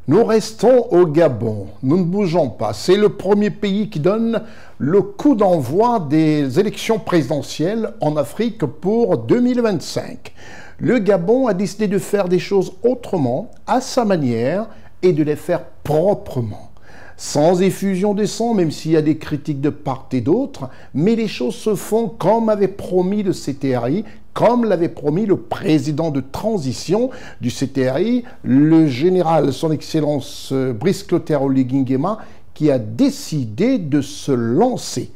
Nous restons au Gabon, nous ne bougeons pas. C'est le premier pays qui donne le coup d'envoi des élections présidentielles en Afrique pour 2025. Le Gabon a décidé de faire des choses autrement, à sa manière, et de les faire proprement. Sans effusion de sang, même s'il y a des critiques de part et d'autre, mais les choses se font comme avait promis le CTRI, comme l'avait promis le président de transition du CTRI, le général, son Excellence Brice Clotaire Oligui Nguema, qui a décidé de se lancer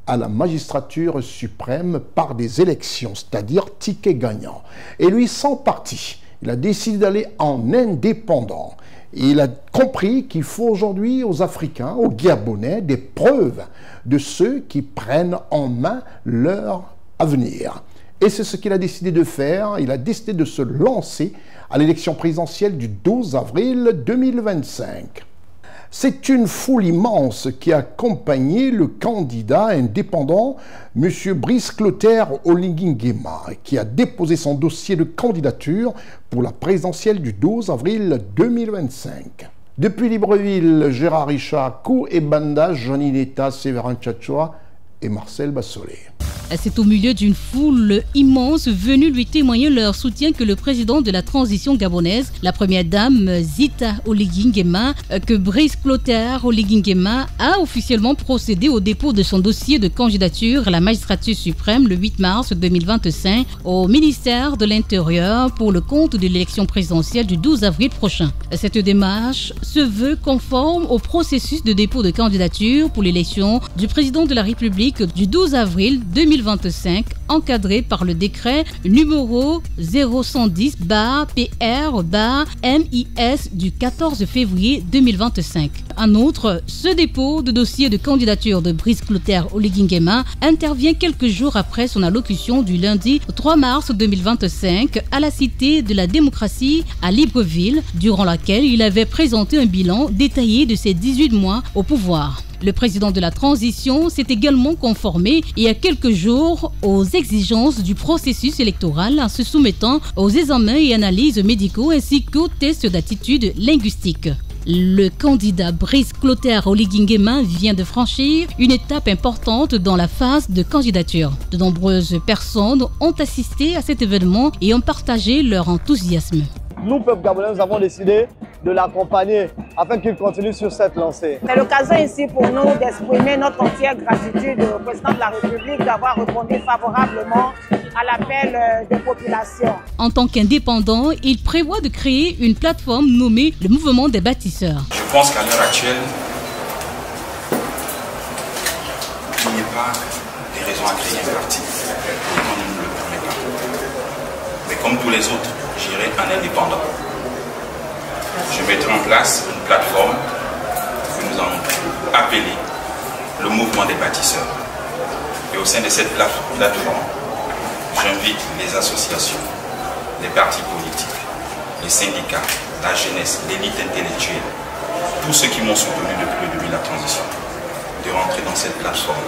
à la magistrature suprême par des élections, c'est-à-dire ticket gagnant. Et lui, sans parti, il a décidé d'aller en indépendant. Il a compris qu'il faut aujourd'hui aux Africains, aux Gabonais, des preuves de ceux qui prennent en main leur avenir. Et c'est ce qu'il a décidé de faire. Il a décidé de se lancer à l'élection présidentielle du 12 avril 2025. C'est une foule immense qui a accompagné le candidat indépendant, M. Brice Clotaire Oligui Nguema, qui a déposé son dossier de candidature pour la présidentielle du 12 avril 2025. Depuis Libreville, Gérard Richard, Kou et Banda, Johnny Neta, Séverin Tchatchoua et Marcel Bassolé. C'est au milieu d'une foule immense venue lui témoigner leur soutien que le président de la transition gabonaise, la première dame Zita Oligui Nguema, que Brice Clotaire Oligui Nguema a officiellement procédé au dépôt de son dossier de candidature à la magistrature suprême le 8 mars 2025 au ministère de l'Intérieur pour le compte de l'élection présidentielle du 12 avril prochain. Cette démarche se veut conforme au processus de dépôt de candidature pour l'élection du président de la République du 12 avril 2025. 2025, encadré par le décret numéro 0110-PR-MIS du 14 février 2025. En outre, ce dépôt de dossier de candidature de Brice Clotaire Oligui Nguema intervient quelques jours après son allocution du lundi 3 mars 2025 à la Cité de la démocratie à Libreville, durant laquelle il avait présenté un bilan détaillé de ses 18 mois au pouvoir. Le président de la transition s'est également conformé il y a quelques jours aux exigences du processus électoral en se soumettant aux examens et analyses médicaux ainsi qu'aux tests d'attitude linguistique. Le candidat Brice Clotaire Oligui Nguema vient de franchir une étape importante dans la phase de candidature. De nombreuses personnes ont assisté à cet événement et ont partagé leur enthousiasme. Nous, peuple gabonais, nous avons décidé de l'accompagner afin qu'il continue sur cette lancée. C'est l'occasion ici pour nous d'exprimer notre entière gratitude au président de la République d'avoir répondu favorablement à l'appel des populations. En tant qu'indépendant, il prévoit de créer une plateforme nommée le Mouvement des bâtisseurs. Je pense qu'à l'heure actuelle, il n'y a pas de raison à créer un parti. On ne le permet pas. Mais comme tous les autres, j'irai en indépendant. Je mettrai en place une plateforme que nous allons appeler le Mouvement des bâtisseurs. Et au sein de cette plateforme, j'invite les associations, les partis politiques, les syndicats, la jeunesse, l'élite intellectuelle, tous ceux qui m'ont soutenu depuis le début de la transition, de rentrer dans cette plateforme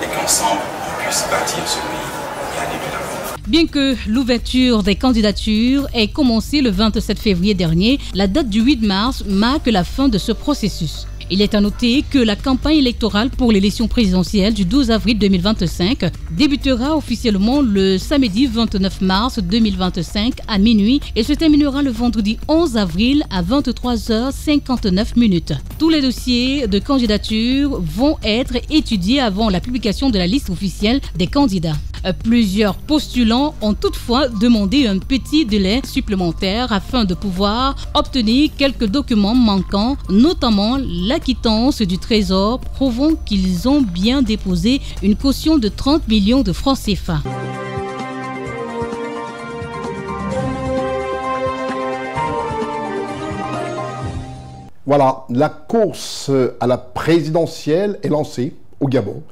et qu'ensemble, on puisse bâtir ce pays et aller de l'avant. Bien que l'ouverture des candidatures ait commencé le 27 février dernier, la date du 8 mars marque la fin de ce processus. Il est à noter que la campagne électorale pour l'élection présidentielle du 12 avril 2025 débutera officiellement le samedi 29 mars 2025 à minuit et se terminera le vendredi 11 avril à 23h59. Tous les dossiers de candidature vont être étudiés avant la publication de la liste officielle des candidats. Plusieurs postulants ont toutefois demandé un petit délai supplémentaire afin de pouvoir obtenir quelques documents manquants, notamment la quittance du Trésor prouvant qu'ils ont bien déposé une caution de 30 millions de francs CFA. Voilà, la course à la présidentielle est lancée au Gabon.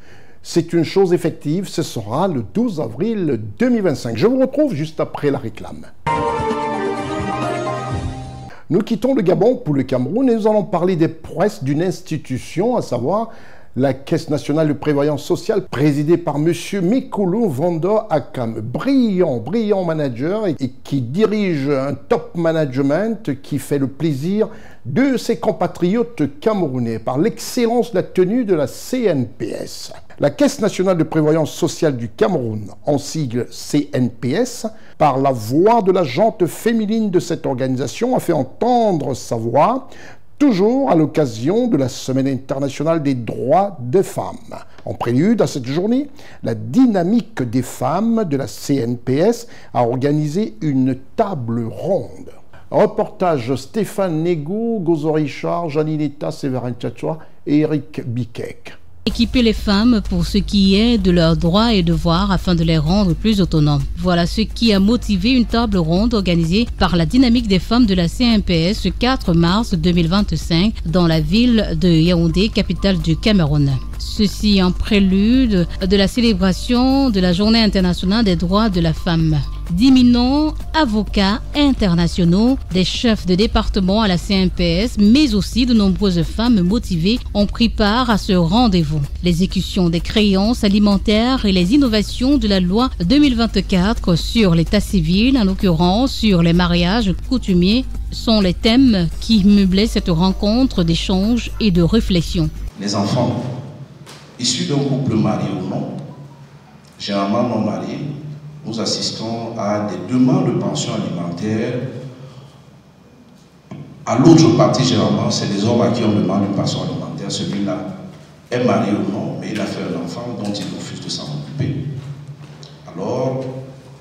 C'est une chose effective, ce sera le 12 avril 2025. Je vous retrouve juste après la réclame. Nous quittons le Gabon pour le Cameroun et nous allons parler des prouesses d'une institution, à savoir la Caisse nationale de prévoyance sociale, présidée par M. Mikolo Vando Akam. Brillant manager et qui dirige un top management qui fait le plaisir de ses compatriotes camerounais par l'excellence de la tenue de la CNPS. La Caisse nationale de prévoyance sociale du Cameroun, en sigle CNPS, par la voix de la jante féminine de cette organisation, a fait entendre sa voix, toujours à l'occasion de la Semaine internationale des droits des femmes. En prélude à cette journée, la dynamique des femmes de la CNPS a organisé une table ronde. Reportage Stéphane Nego, Gozo Richard, Janineta Séverin Tchatchoua et Eric Bikek. Équiper les femmes pour ce qui est de leurs droits et devoirs afin de les rendre plus autonomes. Voilà ce qui a motivé une table ronde organisée par la dynamique des femmes de la CNPS ce 4 mars 2025 dans la ville de Yaoundé, capitale du Cameroun. Ceci en prélude de la célébration de la Journée internationale des droits de la femme. D'éminents avocats internationaux, des chefs de département à la CNPS, mais aussi de nombreuses femmes motivées ont pris part à ce rendez-vous. L'exécution des créances alimentaires et les innovations de la loi 2024 sur l'état civil, en l'occurrence sur les mariages coutumiers, sont les thèmes qui meublaient cette rencontre d'échange et de réflexion. Les enfants issus d'un couple marié ou non, généralement non mariés, nous assistons à des demandes de pension alimentaire. À l'autre partie, généralement, c'est les hommes à qui on demande une pension alimentaire. Celui-là est marié ou non, mais il a fait un enfant dont il refuse de s'en occuper. Alors,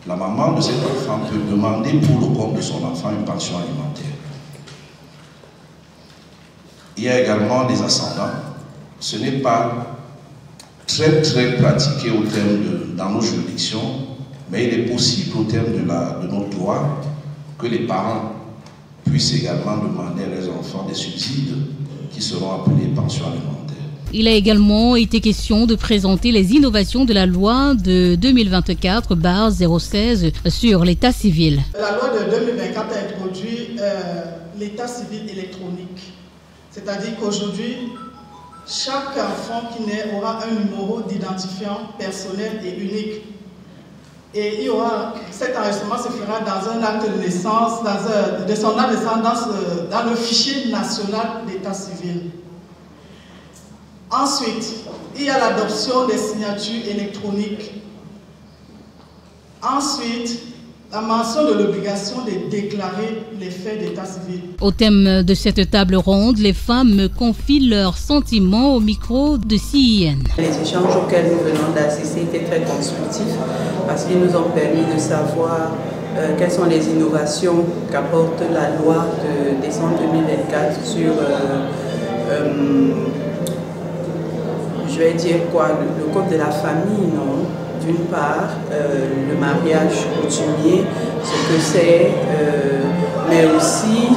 la maman de cet enfant peut demander pour le compte de son enfant une pension alimentaire. Il y a également des ascendants. Ce n'est pas très pratiqué au terme dans nos juridictions, mais il est possible au terme de notre droit que les parents puissent également demander à leurs enfants des subsides qui seront appelés pensions alimentaires. Il a également été question de présenter les innovations de la loi de 2024/016 sur l'état civil. La loi de 2024 a introduit l'état civil électronique. C'est-à-dire qu'aujourd'hui, chaque enfant qui naît aura un numéro d'identifiant personnel et unique. Et cet enregistrement se fera dans un acte de naissance, de son acte de naissance dans le fichier national d'état civil. Ensuite, il y a l'adoption des signatures électroniques. Ensuite, la mention de l'obligation de déclarer les faits d'état civil. Au thème de cette table ronde, les femmes confient leurs sentiments au micro de CIN. Les échanges auxquels nous venons d'assister étaient très constructifs parce qu'ils nous ont permis de savoir quelles sont les innovations qu'apporte la loi de décembre 2024 sur je vais dire quoi, le code de la famille, non? D'une part, le mariage coutumier, ce que c'est, mais aussi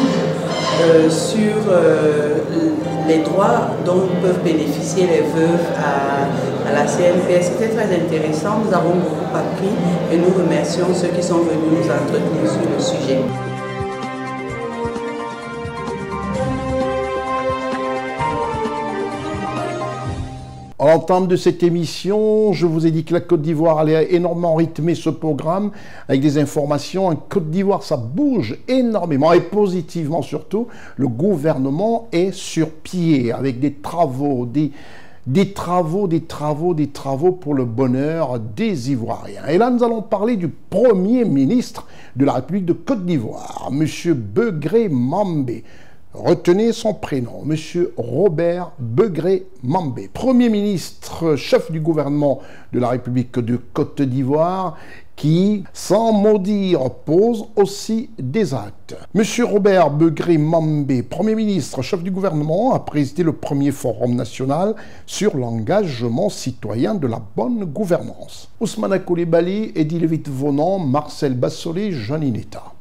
sur les droits dont peuvent bénéficier les veuves à la CNPS. C'était très intéressant, nous avons beaucoup appris et nous remercions ceux qui sont venus nous entretenir sur le sujet. À l'entame de cette émission, je vous ai dit que la Côte d'Ivoire allait énormément rythmer ce programme avec des informations. En Côte d'Ivoire, ça bouge énormément et positivement surtout. Le gouvernement est sur pied avec des travaux, des travaux pour le bonheur des Ivoiriens. Et là, nous allons parler du Premier ministre de la République de Côte d'Ivoire, M. Begré Mambé. Retenez son prénom, M. Robert Begré Mambé, Premier ministre, chef du gouvernement de la République de Côte d'Ivoire, qui, sans mot dire, pose aussi des actes. M. Robert Begré Mambé, Premier ministre, chef du gouvernement, a présidé le premier forum national sur l'engagement citoyen de la bonne gouvernance. Ousmane Coulibaly, Eddy Lévite-Vonan, Marcel Bassolé, Janine Eta.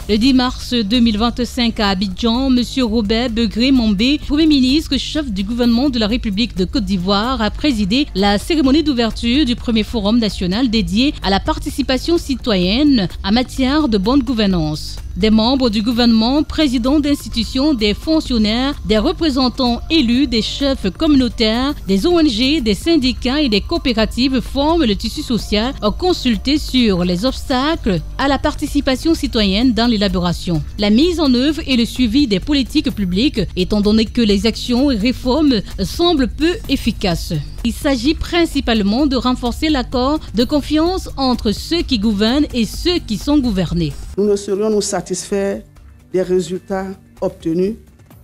Le 10 mars 2025 à Abidjan, M. Robert Begré Mambé, Premier ministre, chef du gouvernement de la République de Côte d'Ivoire, a présidé la cérémonie d'ouverture du premier forum national dédié à la participation citoyenne en matière de bonne gouvernance. Des membres du gouvernement, présidents d'institutions, des fonctionnaires, des représentants élus, des chefs communautaires, des ONG, des syndicats et des coopératives forment le tissu social consulté sur les obstacles à la participation citoyenne dans l'élaboration, la mise en œuvre et le suivi des politiques publiques, étant donné que les actions et réformes semblent peu efficaces. Il s'agit principalement de renforcer l'accord de confiance entre ceux qui gouvernent et ceux qui sont gouvernés. Nous ne saurions nous satisfaire des résultats obtenus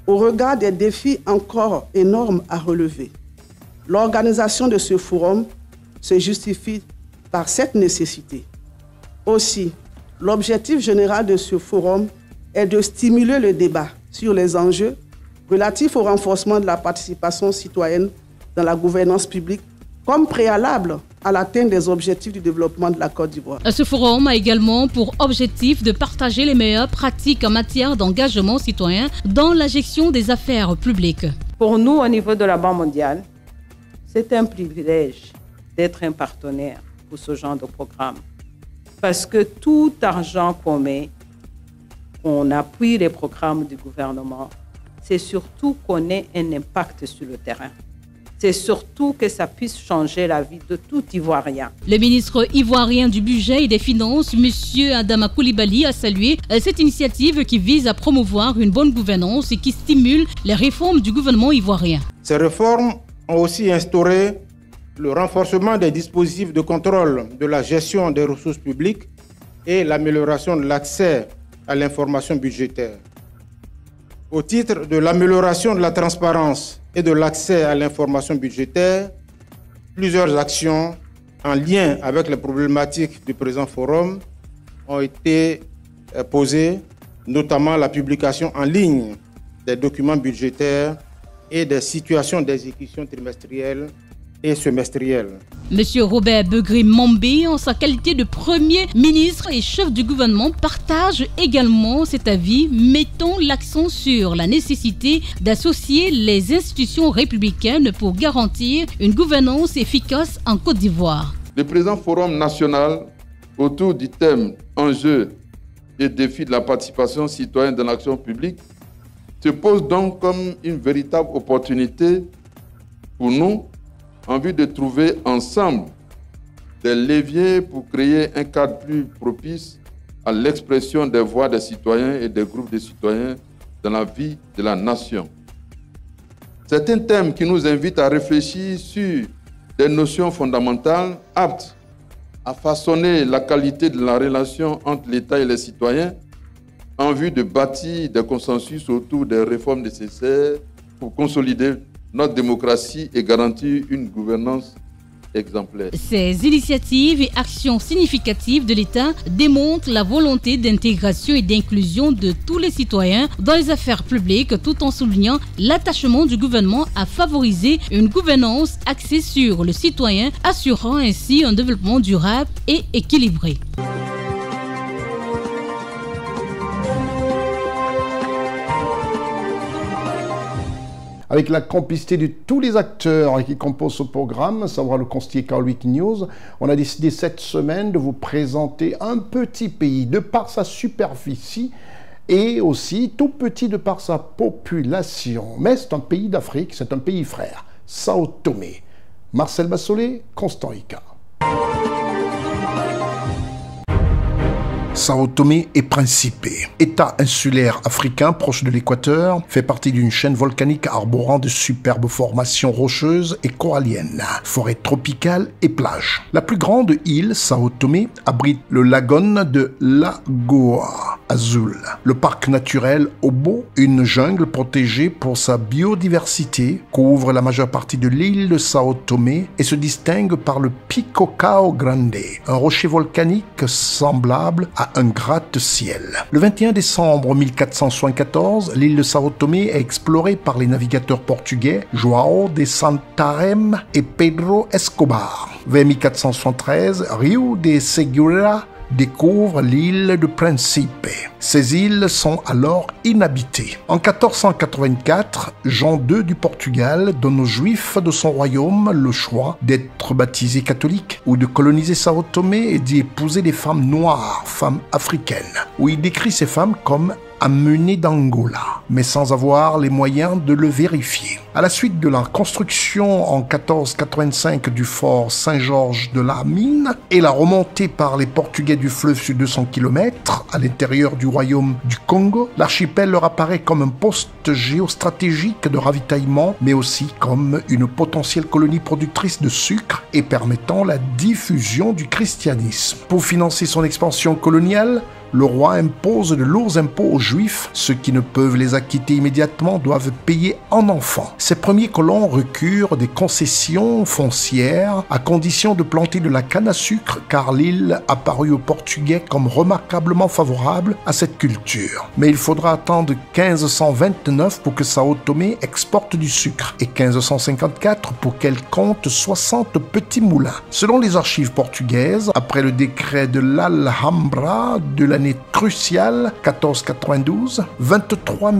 au regard des défis encore énormes à relever. L'organisation de ce forum se justifie par cette nécessité. Aussi, l'objectif général de ce forum est de stimuler le débat sur les enjeux relatifs au renforcement de la participation citoyenne dans la gouvernance publique comme préalable à l'atteinte des objectifs du développement de la Côte d'Ivoire. Ce forum a également pour objectif de partager les meilleures pratiques en matière d'engagement citoyen dans la gestion des affaires publiques. Pour nous, au niveau de la Banque mondiale, c'est un privilège d'être un partenaire pour ce genre de programme. Parce que tout argent qu'on met, qu'on appuie les programmes du gouvernement, c'est surtout qu'on ait un impact sur le terrain. C'est surtout que ça puisse changer la vie de tout Ivoirien. Le ministre ivoirien du Budget et des Finances, M. Adama Coulibaly, a salué cette initiative qui vise à promouvoir une bonne gouvernance et qui stimule les réformes du gouvernement ivoirien. Ces réformes ont aussi instauré le renforcement des dispositifs de contrôle de la gestion des ressources publiques et l'amélioration de l'accès à l'information budgétaire. Au titre de l'amélioration de la transparence et de l'accès à l'information budgétaire, plusieurs actions en lien avec les problématiques du présent forum ont été posées, notamment la publication en ligne des documents budgétaires et des situations d'exécution trimestrielle et semestriel. Monsieur Robert Begré-Mambé, en sa qualité de Premier ministre et chef du gouvernement, partage également cet avis, mettant l'accent sur la nécessité d'associer les institutions républicaines pour garantir une gouvernance efficace en Côte d'Ivoire. Le présent forum national autour du thème « Enjeux et défis de la participation citoyenne dans l'action publique » se pose donc comme une véritable opportunité pour nous en vue de trouver ensemble des leviers pour créer un cadre plus propice à l'expression des voix des citoyens et des groupes de citoyens dans la vie de la nation. C'est un thème qui nous invite à réfléchir sur des notions fondamentales aptes à façonner la qualité de la relation entre l'État et les citoyens en vue de bâtir des consensus autour des réformes nécessaires pour consolider notre démocratie et garantir une gouvernance exemplaire. Ces initiatives et actions significatives de l'État démontrent la volonté d'intégration et d'inclusion de tous les citoyens dans les affaires publiques, tout en soulignant l'attachement du gouvernement à favoriser une gouvernance axée sur le citoyen, assurant ainsi un développement durable et équilibré. Avec la complicité de tous les acteurs qui composent ce programme, à savoir le conseiller Carl-Week News, on a décidé cette semaine de vous présenter un petit pays de par sa superficie et aussi tout petit de par sa population. Mais c'est un pays d'Afrique, c'est un pays frère, Sao Tomé. Marcel Bassolé, Constant Rica. Sao Tomé et Principe, État insulaire africain proche de l'équateur, fait partie d'une chaîne volcanique arborant de superbes formations rocheuses et coralliennes, forêts tropicales et plages. La plus grande île, Sao Tomé, abrite le lagon de Lagoa Azul, le parc naturel Obo, une jungle protégée pour sa biodiversité, couvre la majeure partie de l'île de Sao Tomé et se distingue par le Pico Cao Grande, un rocher volcanique semblable à un gratte-ciel. Le 21 décembre 1474, l'île de Sao Tomé est explorée par les navigateurs portugais João de Santarém et Pedro Escobar. Vers 1473, Rio de Segura découvre l'île de Principe. Ces îles sont alors inhabitées. En 1484, Jean II du Portugal donne aux Juifs de son royaume le choix d'être baptisés catholiques ou de coloniser Sao Tomé et d'y épouser des femmes noires, femmes africaines, où il décrit ces femmes comme amenées d'Angola, mais sans avoir les moyens de le vérifier. À la suite de la construction en 1485 du fort Saint-Georges de la Mine et la remontée par les Portugais du fleuve sur 200 km à l'intérieur du royaume du Congo, l'archipel leur apparaît comme un poste géostratégique de ravitaillement, mais aussi comme une potentielle colonie productrice de sucre et permettant la diffusion du christianisme. Pour financer son expansion coloniale, le roi impose de lourds impôts aux Juifs. Ceux qui ne peuvent les acquitter immédiatement doivent payer en enfants. Ces premiers colons recurent des concessions foncières à condition de planter de la canne à sucre, car l'île apparut aux Portugais comme remarquablement favorable à cette culture. Mais il faudra attendre 1529 pour que Sao Tomé exporte du sucre et 1554 pour qu'elle compte 60 petits moulins. Selon les archives portugaises, après le décret de l'Alhambra de l'année cruciale 1492, 23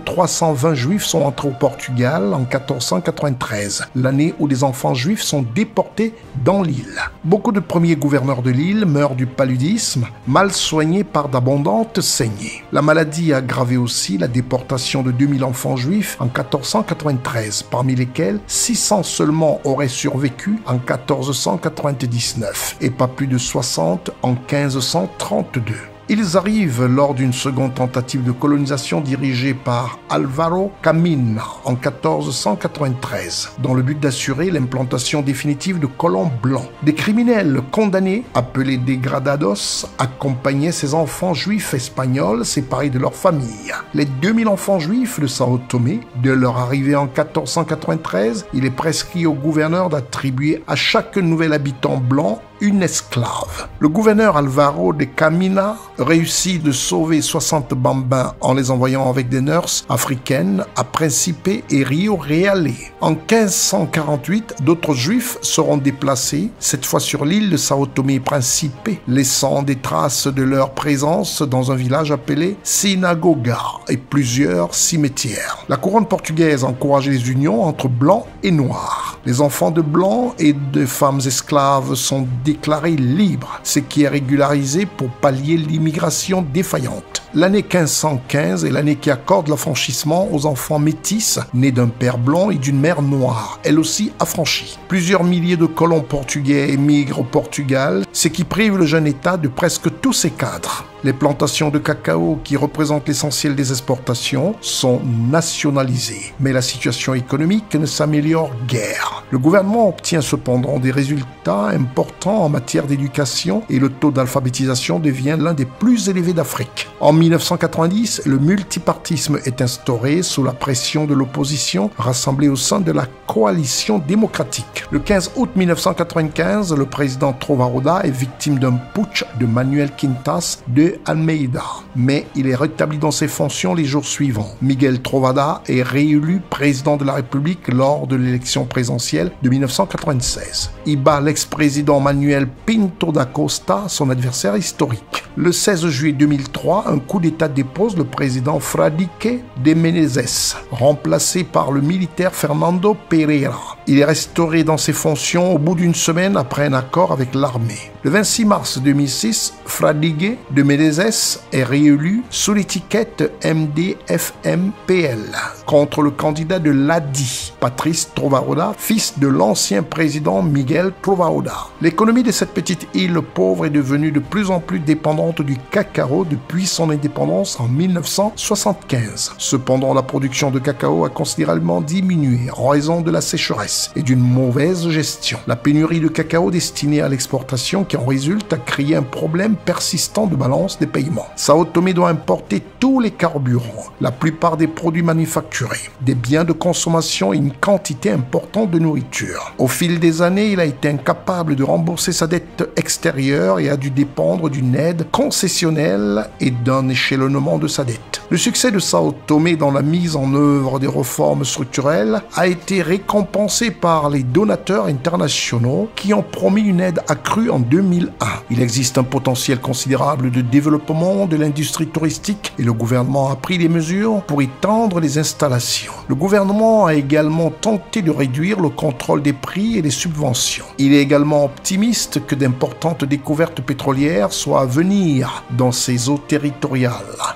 320 Juifs sont entrés au Portugal en 1493, l'année où des enfants juifs sont déportés dans l'île. Beaucoup de premiers gouverneurs de l'île meurent du paludisme, mal soignés par d'abondantes saignées. La maladie a aggravé aussi la déportation de 2000 enfants juifs en 1493, parmi lesquels 600 seulement auraient survécu en 1499 et pas plus de 60 en 1532. Ils arrivent lors d'une seconde tentative de colonisation dirigée par Álvaro Camín en 1493, dans le but d'assurer l'implantation définitive de colons blancs. Des criminels condamnés, appelés degradados, accompagnaient ces enfants juifs espagnols séparés de leur famille. Les 2000 enfants juifs de Sao Tomé, de leur arrivée en 1493, il est prescrit au gouverneur d'attribuer à chaque nouvel habitant blanc une esclave. Le gouverneur Alvaro de Camina réussit de sauver 60 bambins en les envoyant avec des nurses africaines à Principe et Rio Reale. En 1548, d'autres juifs seront déplacés, cette fois sur l'île de Sao Tomé et Principe, laissant des traces de leur présence dans un village appelé Sinagoga et plusieurs cimetières. La couronne portugaise encourage les unions entre blancs et noirs. Les enfants de blancs et de femmes esclaves sont déclarés libres, ce qui est régularisé pour pallier l'immigration défaillante. L'année 1515 est l'année qui accorde l'affranchissement aux enfants métis nés d'un père blanc et d'une mère noire, elle aussi affranchie. Plusieurs milliers de colons portugais émigrent au Portugal, ce qui prive le jeune État de presque tous ses cadres. Les plantations de cacao, qui représentent l'essentiel des exportations, sont nationalisées. Mais la situation économique ne s'améliore guère. Le gouvernement obtient cependant des résultats importants en matière d'éducation et le taux d'alphabétisation devient l'un des plus élevés d'Afrique. En 1990, le multipartisme est instauré sous la pression de l'opposition rassemblée au sein de la coalition démocratique. Le 15 août 1995, le président Trovaroda est victime d'un putsch de Manuel Quintas de Almeida, mais il est rétabli dans ses fonctions les jours suivants. Miguel Trovoada est réélu président de la République lors de l'élection présidentielle de 1996. Il bat l'ex-président Manuel Pinto da Costa, son adversaire historique. Le 16 juillet 2003, un coup d'État dépose le président Fradique de Menezes, remplacé par le militaire Fernando Pereira. Il est restauré dans ses fonctions au bout d'une semaine après un accord avec l'armée. Le 26 mars 2006, Fradique de Menezes est réélu sous l'étiquette MDFMPL contre le candidat de l'ADI, Patrice Trovaroda, fils de l'ancien président Miguel Trovaroda. L'économie de cette petite île pauvre est devenue de plus en plus dépendante du cacao depuis son indépendance en 1975. Cependant, la production de cacao a considérablement diminué en raison de la sécheresse et d'une mauvaise gestion. La pénurie de cacao destinée à l'exportation qui en résulte a créé un problème persistant de balance des paiements. Sao Tomé doit importer tous les carburants, la plupart des produits manufacturés, des biens de consommation et une quantité importante de nourriture. Au fil des années, il a été incapable de rembourser sa dette extérieure et a dû dépendre d'une aide concessionnelle et d'un échelonnement de sa dette. Le succès de Sao Tomé dans la mise en œuvre des réformes structurelles a été récompensé par les donateurs internationaux qui ont promis une aide accrue en 2001. Il existe un potentiel considérable de développement de l'industrie touristique et le gouvernement a pris des mesures pour étendre les installations. Le gouvernement a également tenté de réduire le contrôle des prix et des subventions. Il est également optimiste que d'importantes découvertes pétrolières soient à venir dans ces eaux territoriales,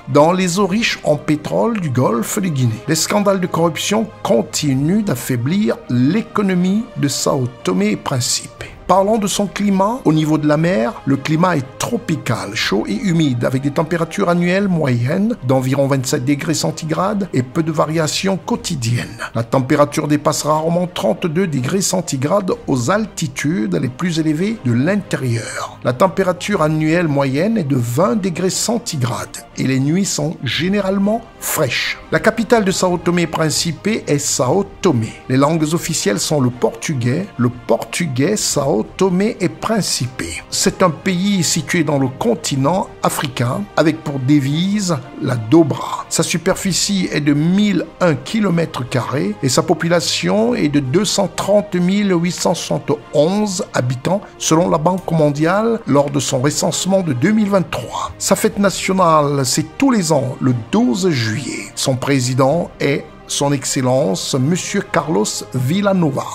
dans les eaux riches en pétrole du golfe de Guinée. Les scandales de corruption continuent d'affaiblir l'économie de Sao Tomé et Principe. Parlons de son climat. Au niveau de la mer, le climat est tropical, chaud et humide, avec des températures annuelles moyennes d'environ 27 degrés centigrades et peu de variations quotidiennes. La température dépasse rarement 32 degrés centigrades aux altitudes les plus élevées de l'intérieur. La température annuelle moyenne est de 20 degrés centigrades et les nuits sont généralement fraîches. La capitale de Sao Tomé et Principe est Sao Tomé. Les langues officielles sont le portugais, Sao Tomé et Principe. C'est un pays situé dans le continent africain avec pour devise la Dobra. Sa superficie est de 1001 km² et sa population est de 230 871 habitants selon la Banque mondiale lors de son recensement de 2023. Sa fête nationale, c'est tous les ans le 12 juillet. Son président est Son Excellence Monsieur Carlos Villanova.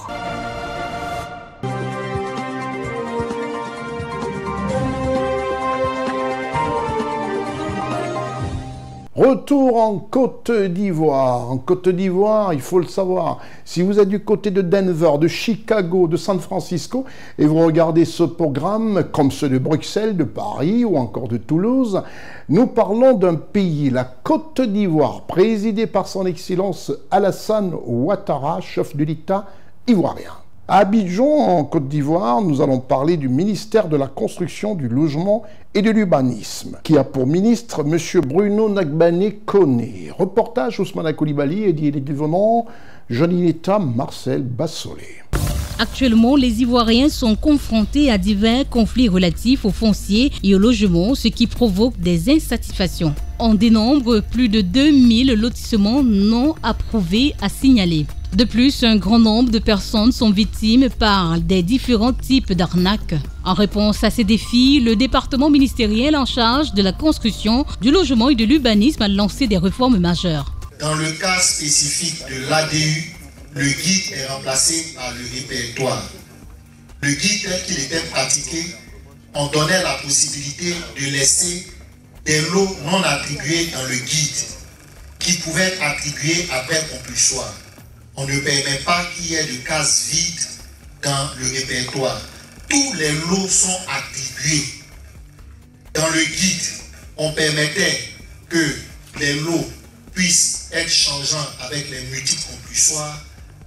Retour en Côte d'Ivoire. En Côte d'Ivoire, il faut le savoir, si vous êtes du côté de Denver, de Chicago, de San Francisco, et vous regardez ce programme, comme ceux de Bruxelles, de Paris ou encore de Toulouse, nous parlons d'un pays, la Côte d'Ivoire, présidé par son Excellence Alassane Ouattara, chef de l'État ivoirien. À Abidjan, en Côte d'Ivoire, nous allons parler du ministère de la Construction, du Logement et de l'Urbanisme, qui a pour ministre M. Bruno Nagbane Koné. Reportage Ousmane Koulibaly et Didier Devenant, Johnny Letta, Marcel Bassolé. Actuellement, les Ivoiriens sont confrontés à divers conflits relatifs au foncier et au logement, ce qui provoque des insatisfactions. On dénombre plus de 2000 lotissements non approuvés à signaler. De plus, un grand nombre de personnes sont victimes par des différents types d'arnaques. En réponse à ces défis, le département ministériel en charge de la construction, du logement et de l'urbanisme a lancé des réformes majeures. Dans le cas spécifique de l'ADU, le guide est remplacé par le répertoire. Le guide tel qu'il était pratiqué, on donnait la possibilité de laisser des lots non attribués dans le guide qui pouvaient être attribués après compulsoire. On ne permet pas qu'il y ait de cases vides dans le répertoire. Tous les lots sont attribués. Dans le guide, on permettait que les lots puissent être changeants avec les multiples compulsoires.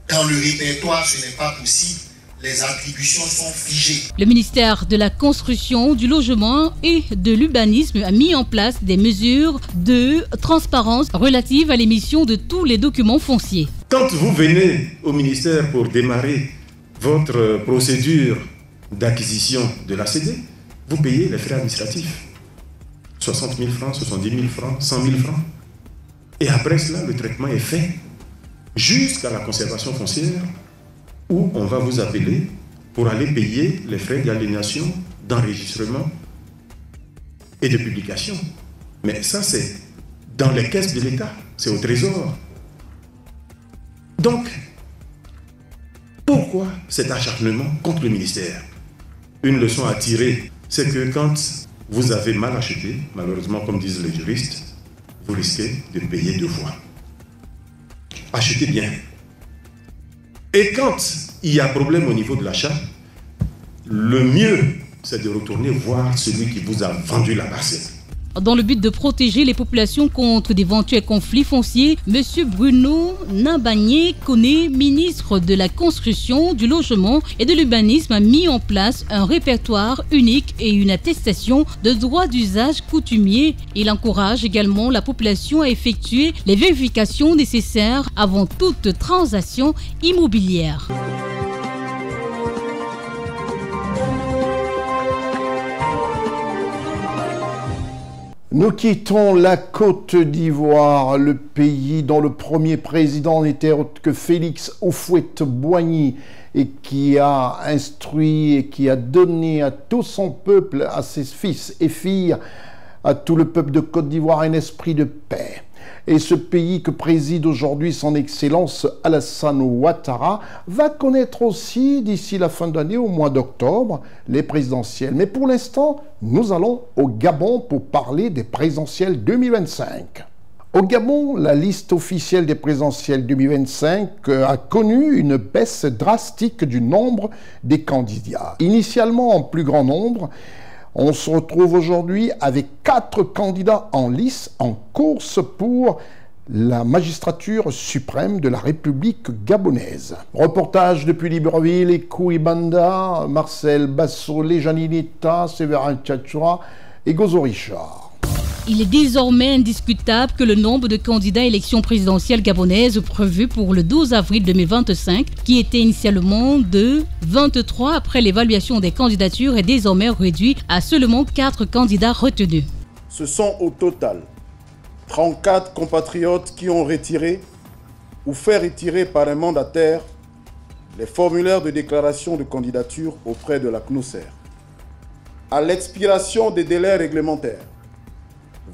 Dans le répertoire, ce n'est pas possible. Les attributions sont figées. Le ministère de la Construction, du Logement et de l'Urbanisme a mis en place des mesures de transparence relatives à l'émission de tous les documents fonciers. Quand vous venez au ministère pour démarrer votre procédure d'acquisition de l'ACD, vous payez les frais administratifs. 60 000 francs, 70 000 francs, 100 000 francs. Et après cela, le traitement est fait jusqu'à la conservation foncière où on va vous appeler pour aller payer les frais d'aliénation, d'enregistrement et de publication. Mais ça, c'est dans les caisses de l'État, c'est au Trésor. Donc, pourquoi cet acharnement contre le ministère? Une leçon à tirer, c'est que quand vous avez mal acheté, malheureusement, comme disent les juristes, vous risquez de payer 2 fois. Achetez bien. Et quand il y a problème au niveau de l'achat, le mieux, c'est de retourner voir celui qui vous a vendu la parcelle. Dans le but de protéger les populations contre d'éventuels conflits fonciers, M. Bruno Nabagné Koné, ministre de la Construction, du Logement et de l'Urbanisme, a mis en place un répertoire unique et une attestation de droit d'usage coutumier. Il encourage également la population à effectuer les vérifications nécessaires avant toute transaction immobilière. Nous quittons la Côte d'Ivoire, le pays dont le premier président n'était autre que Félix Houphouët-Boigny et qui a instruit et qui a donné à tout son peuple, à ses fils et filles, à tout le peuple de Côte d'Ivoire un esprit de paix. Et ce pays que préside aujourd'hui son Excellence Alassane Ouattara va connaître aussi, d'ici la fin d'année, au mois d'octobre, les présidentielles. Mais pour l'instant, nous allons au Gabon pour parler des présidentielles 2025. Au Gabon, la liste officielle des présidentielles 2025 a connu une baisse drastique du nombre des candidats. Initialement en plus grand nombre, on se retrouve aujourd'hui avec 4 candidats en lice en course pour la magistrature suprême de la République gabonaise. Reportage depuis Libreville et Kouibanda, Marcel Bassolé, Janinita, Séverin Tchatchoura et Gozo Richard. Il est désormais indiscutable que le nombre de candidats à l'élection présidentielle gabonaise prévu pour le 12 avril 2025, qui était initialement de 23 après l'évaluation des candidatures, est désormais réduit à seulement 4 candidats retenus. Ce sont au total 34 compatriotes qui ont retiré ou fait retirer par un mandataire les formulaires de déclaration de candidature auprès de la CNOSER. À l'expiration des délais réglementaires,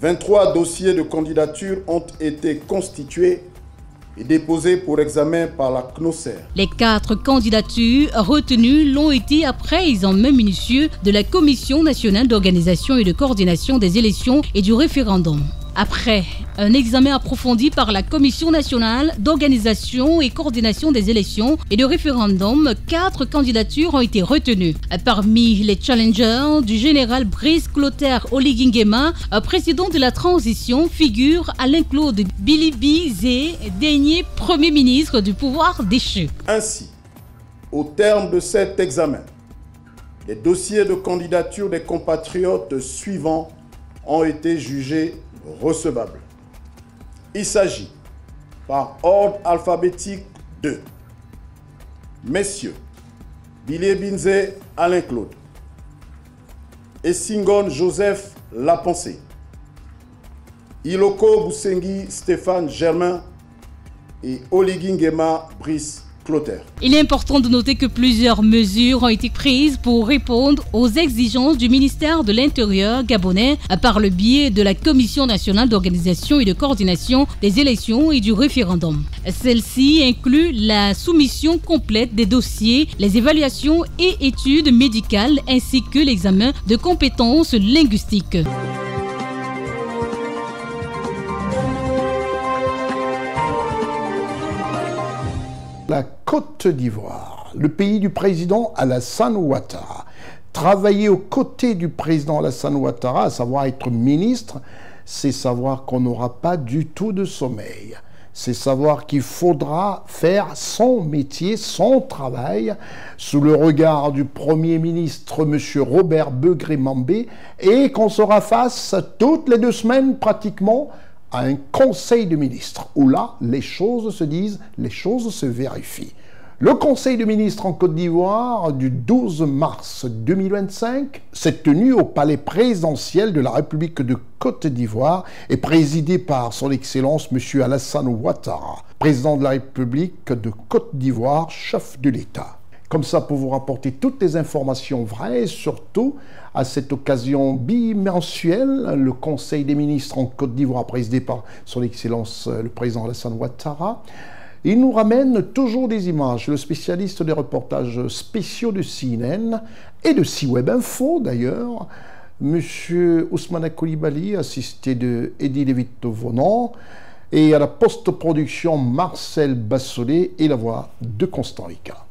23 dossiers de candidature ont été constitués et déposés pour examen par la CNOSER. Les 4 candidatures retenues l'ont été après examen minutieux de la Commission nationale d'organisation et de coordination des élections et du référendum. Après un examen approfondi par la Commission nationale d'organisation et coordination des élections et de référendum, 4 candidatures ont été retenues. Parmi les challengers du général Brice Clotaire Oligui-Nguema, président de la transition, figure Alain-Claude Bilibi-Zé, dernier Premier ministre du pouvoir déchu. Ainsi, au terme de cet examen, les dossiers de candidature des compatriotes suivants ont été jugés recevables. Il s'agit, par ordre alphabétique, de Messieurs Bilier Binze Alain Claude. Essingon Joseph Lapensé. Iloko Boussengi Stéphane Germain et Oligui Nguema Brice Clotaire. Il est important de noter que plusieurs mesures ont été prises pour répondre aux exigences du ministère de l'Intérieur gabonais par le biais de la Commission nationale d'organisation et de coordination des élections et du référendum. Celle-ci inclut la soumission complète des dossiers, les évaluations et études médicales ainsi que l'examen de compétences linguistiques. La Côte d'Ivoire, le pays du président Alassane Ouattara. Travailler aux côtés du président Alassane Ouattara, à savoir être ministre, c'est savoir qu'on n'aura pas du tout de sommeil. C'est savoir qu'il faudra faire son métier, son travail, sous le regard du Premier ministre, M. Robert Begré-Mambé, et qu'on sera face toutes les 2 semaines pratiquement à un conseil de ministres, où là, les choses se disent, les choses se vérifient. Le conseil de ministres en Côte d'Ivoire du 12 mars 2025 s'est tenu au palais présidentiel de la République de Côte d'Ivoire et présidé par son Excellence M. Alassane Ouattara, président de la République de Côte d'Ivoire, chef de l'État. Comme ça, pour vous rapporter toutes les informations vraies et surtout, à cette occasion bimensuelle, le Conseil des ministres en Côte d'Ivoire, présidé par son Excellence le président Alassane Ouattara, il nous ramène toujours des images. Le spécialiste des reportages spéciaux de CNN et de C-Web Info d'ailleurs, M. Ousmane Coulibaly, assisté de Eddie Lévito-Vonan, et à la post-production Marcel Bassolet et la voix de Constant Ricard.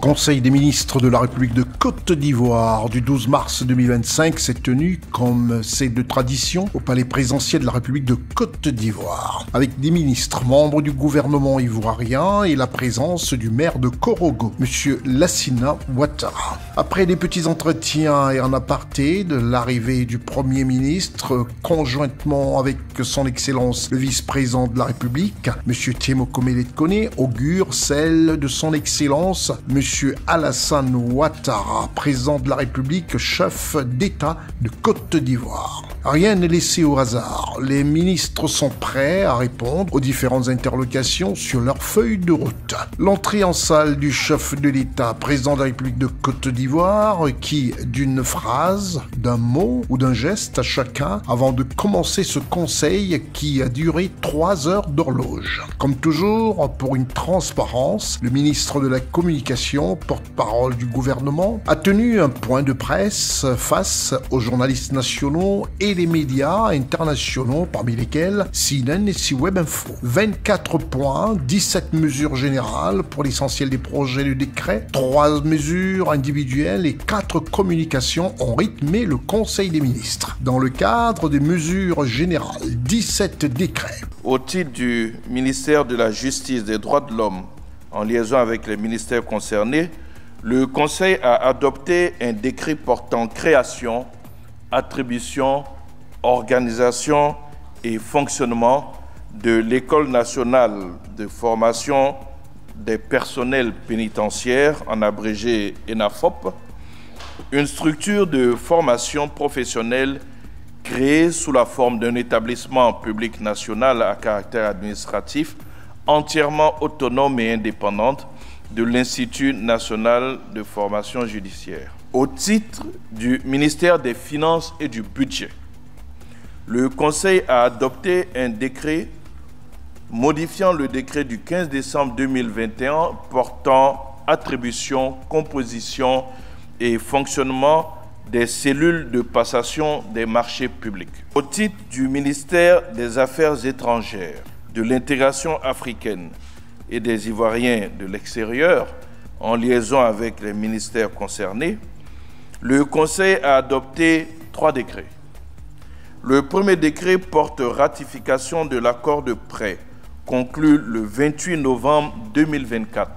Conseil des ministres de la République de Côte d'Ivoire du 12 mars 2025 s'est tenu, comme c'est de tradition, au palais présidentiel de la République de Côte d'Ivoire, avec des ministres membres du gouvernement ivoirien et la présence du maire de Korogo, M. Lassina Ouattara. Après des petits entretiens et en aparté de l'arrivée du Premier ministre, conjointement avec son Excellence le vice-président de la République, M. Tiemoko Mele-Kone, augure celle de son Excellence M. Alassane Ouattara, président de la République, chef d'État de Côte d'Ivoire. Rien n'est laissé au hasard. Les ministres sont prêts à répondre aux différentes interrogations sur leur feuille de route. L'entrée en salle du chef de l'État, président de la République de Côte d'Ivoire, qui, d'une phrase, d'un mot ou d'un geste à chacun, avant de commencer ce conseil qui a duré 3 heures d'horloge. Comme toujours, pour une transparence, le ministre de la Communication, porte-parole du gouvernement, a tenu un point de presse face aux journalistes nationaux et les médias internationaux, parmi lesquels CNN et C-Web Info. 24 points, 17 mesures générales pour l'essentiel des projets de décret, 3 mesures individuelles et 4 communications ont rythmé le Conseil des ministres. Dans le cadre des mesures générales, 17 décrets. Au titre du ministère de la Justice, des Droits de l'Homme, en liaison avec les ministères concernés, le Conseil a adopté un décret portant création, attribution, organisation et fonctionnement de l'École nationale de formation des personnels pénitentiaires, en abrégé ENAFOP, une structure de formation professionnelle créée sous la forme d'un établissement public national à caractère administratif entièrement autonome et indépendante de l'Institut national de formation judiciaire. Au titre du ministère des Finances et du Budget, le Conseil a adopté un décret modifiant le décret du 15 décembre 2021 portant attribution, composition et fonctionnement des cellules de passation des marchés publics. Au titre du ministère des Affaires étrangères, de l'intégration africaine et des Ivoiriens de l'extérieur, en liaison avec les ministères concernés, le Conseil a adopté 3 décrets. Le premier décret porte ratification de l'accord de prêt conclu le 28 novembre 2024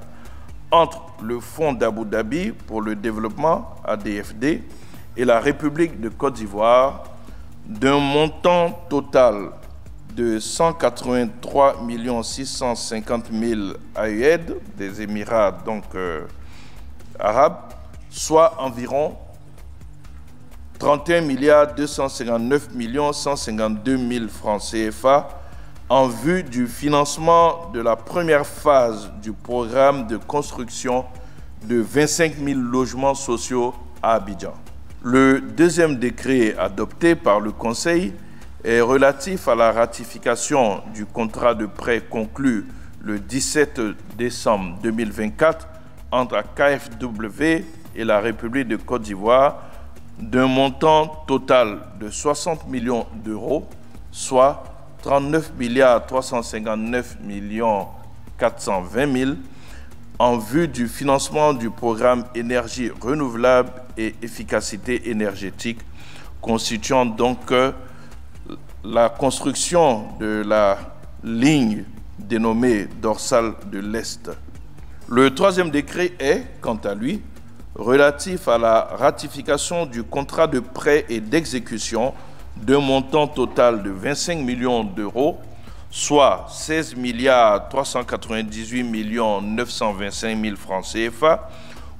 entre le Fonds d'Abu Dhabi pour le développement, ADFD, et la République de Côte d'Ivoire d'un montant total de 183 650 000 AED des Émirats arabes, soit environ 31 259 152 000 francs CFA en vue du financement de la première phase du programme de construction de 25 000 logements sociaux à Abidjan. Le deuxième décret adopté par le Conseil est relatif à la ratification du contrat de prêt conclu le 17 décembre 2024 entre la KfW et la République de Côte d'Ivoire d'un montant total de 60 millions d'euros, soit 39 359 420 000 en vue du financement du programme énergie renouvelable et efficacité énergétique, constituant donc la construction de la ligne dénommée dorsale de l'Est. Le troisième décret est, quant à lui, relatif à la ratification du contrat de prêt et d'exécution d'un montant total de 25 millions d'euros, soit 16 398 925 000 francs CFA,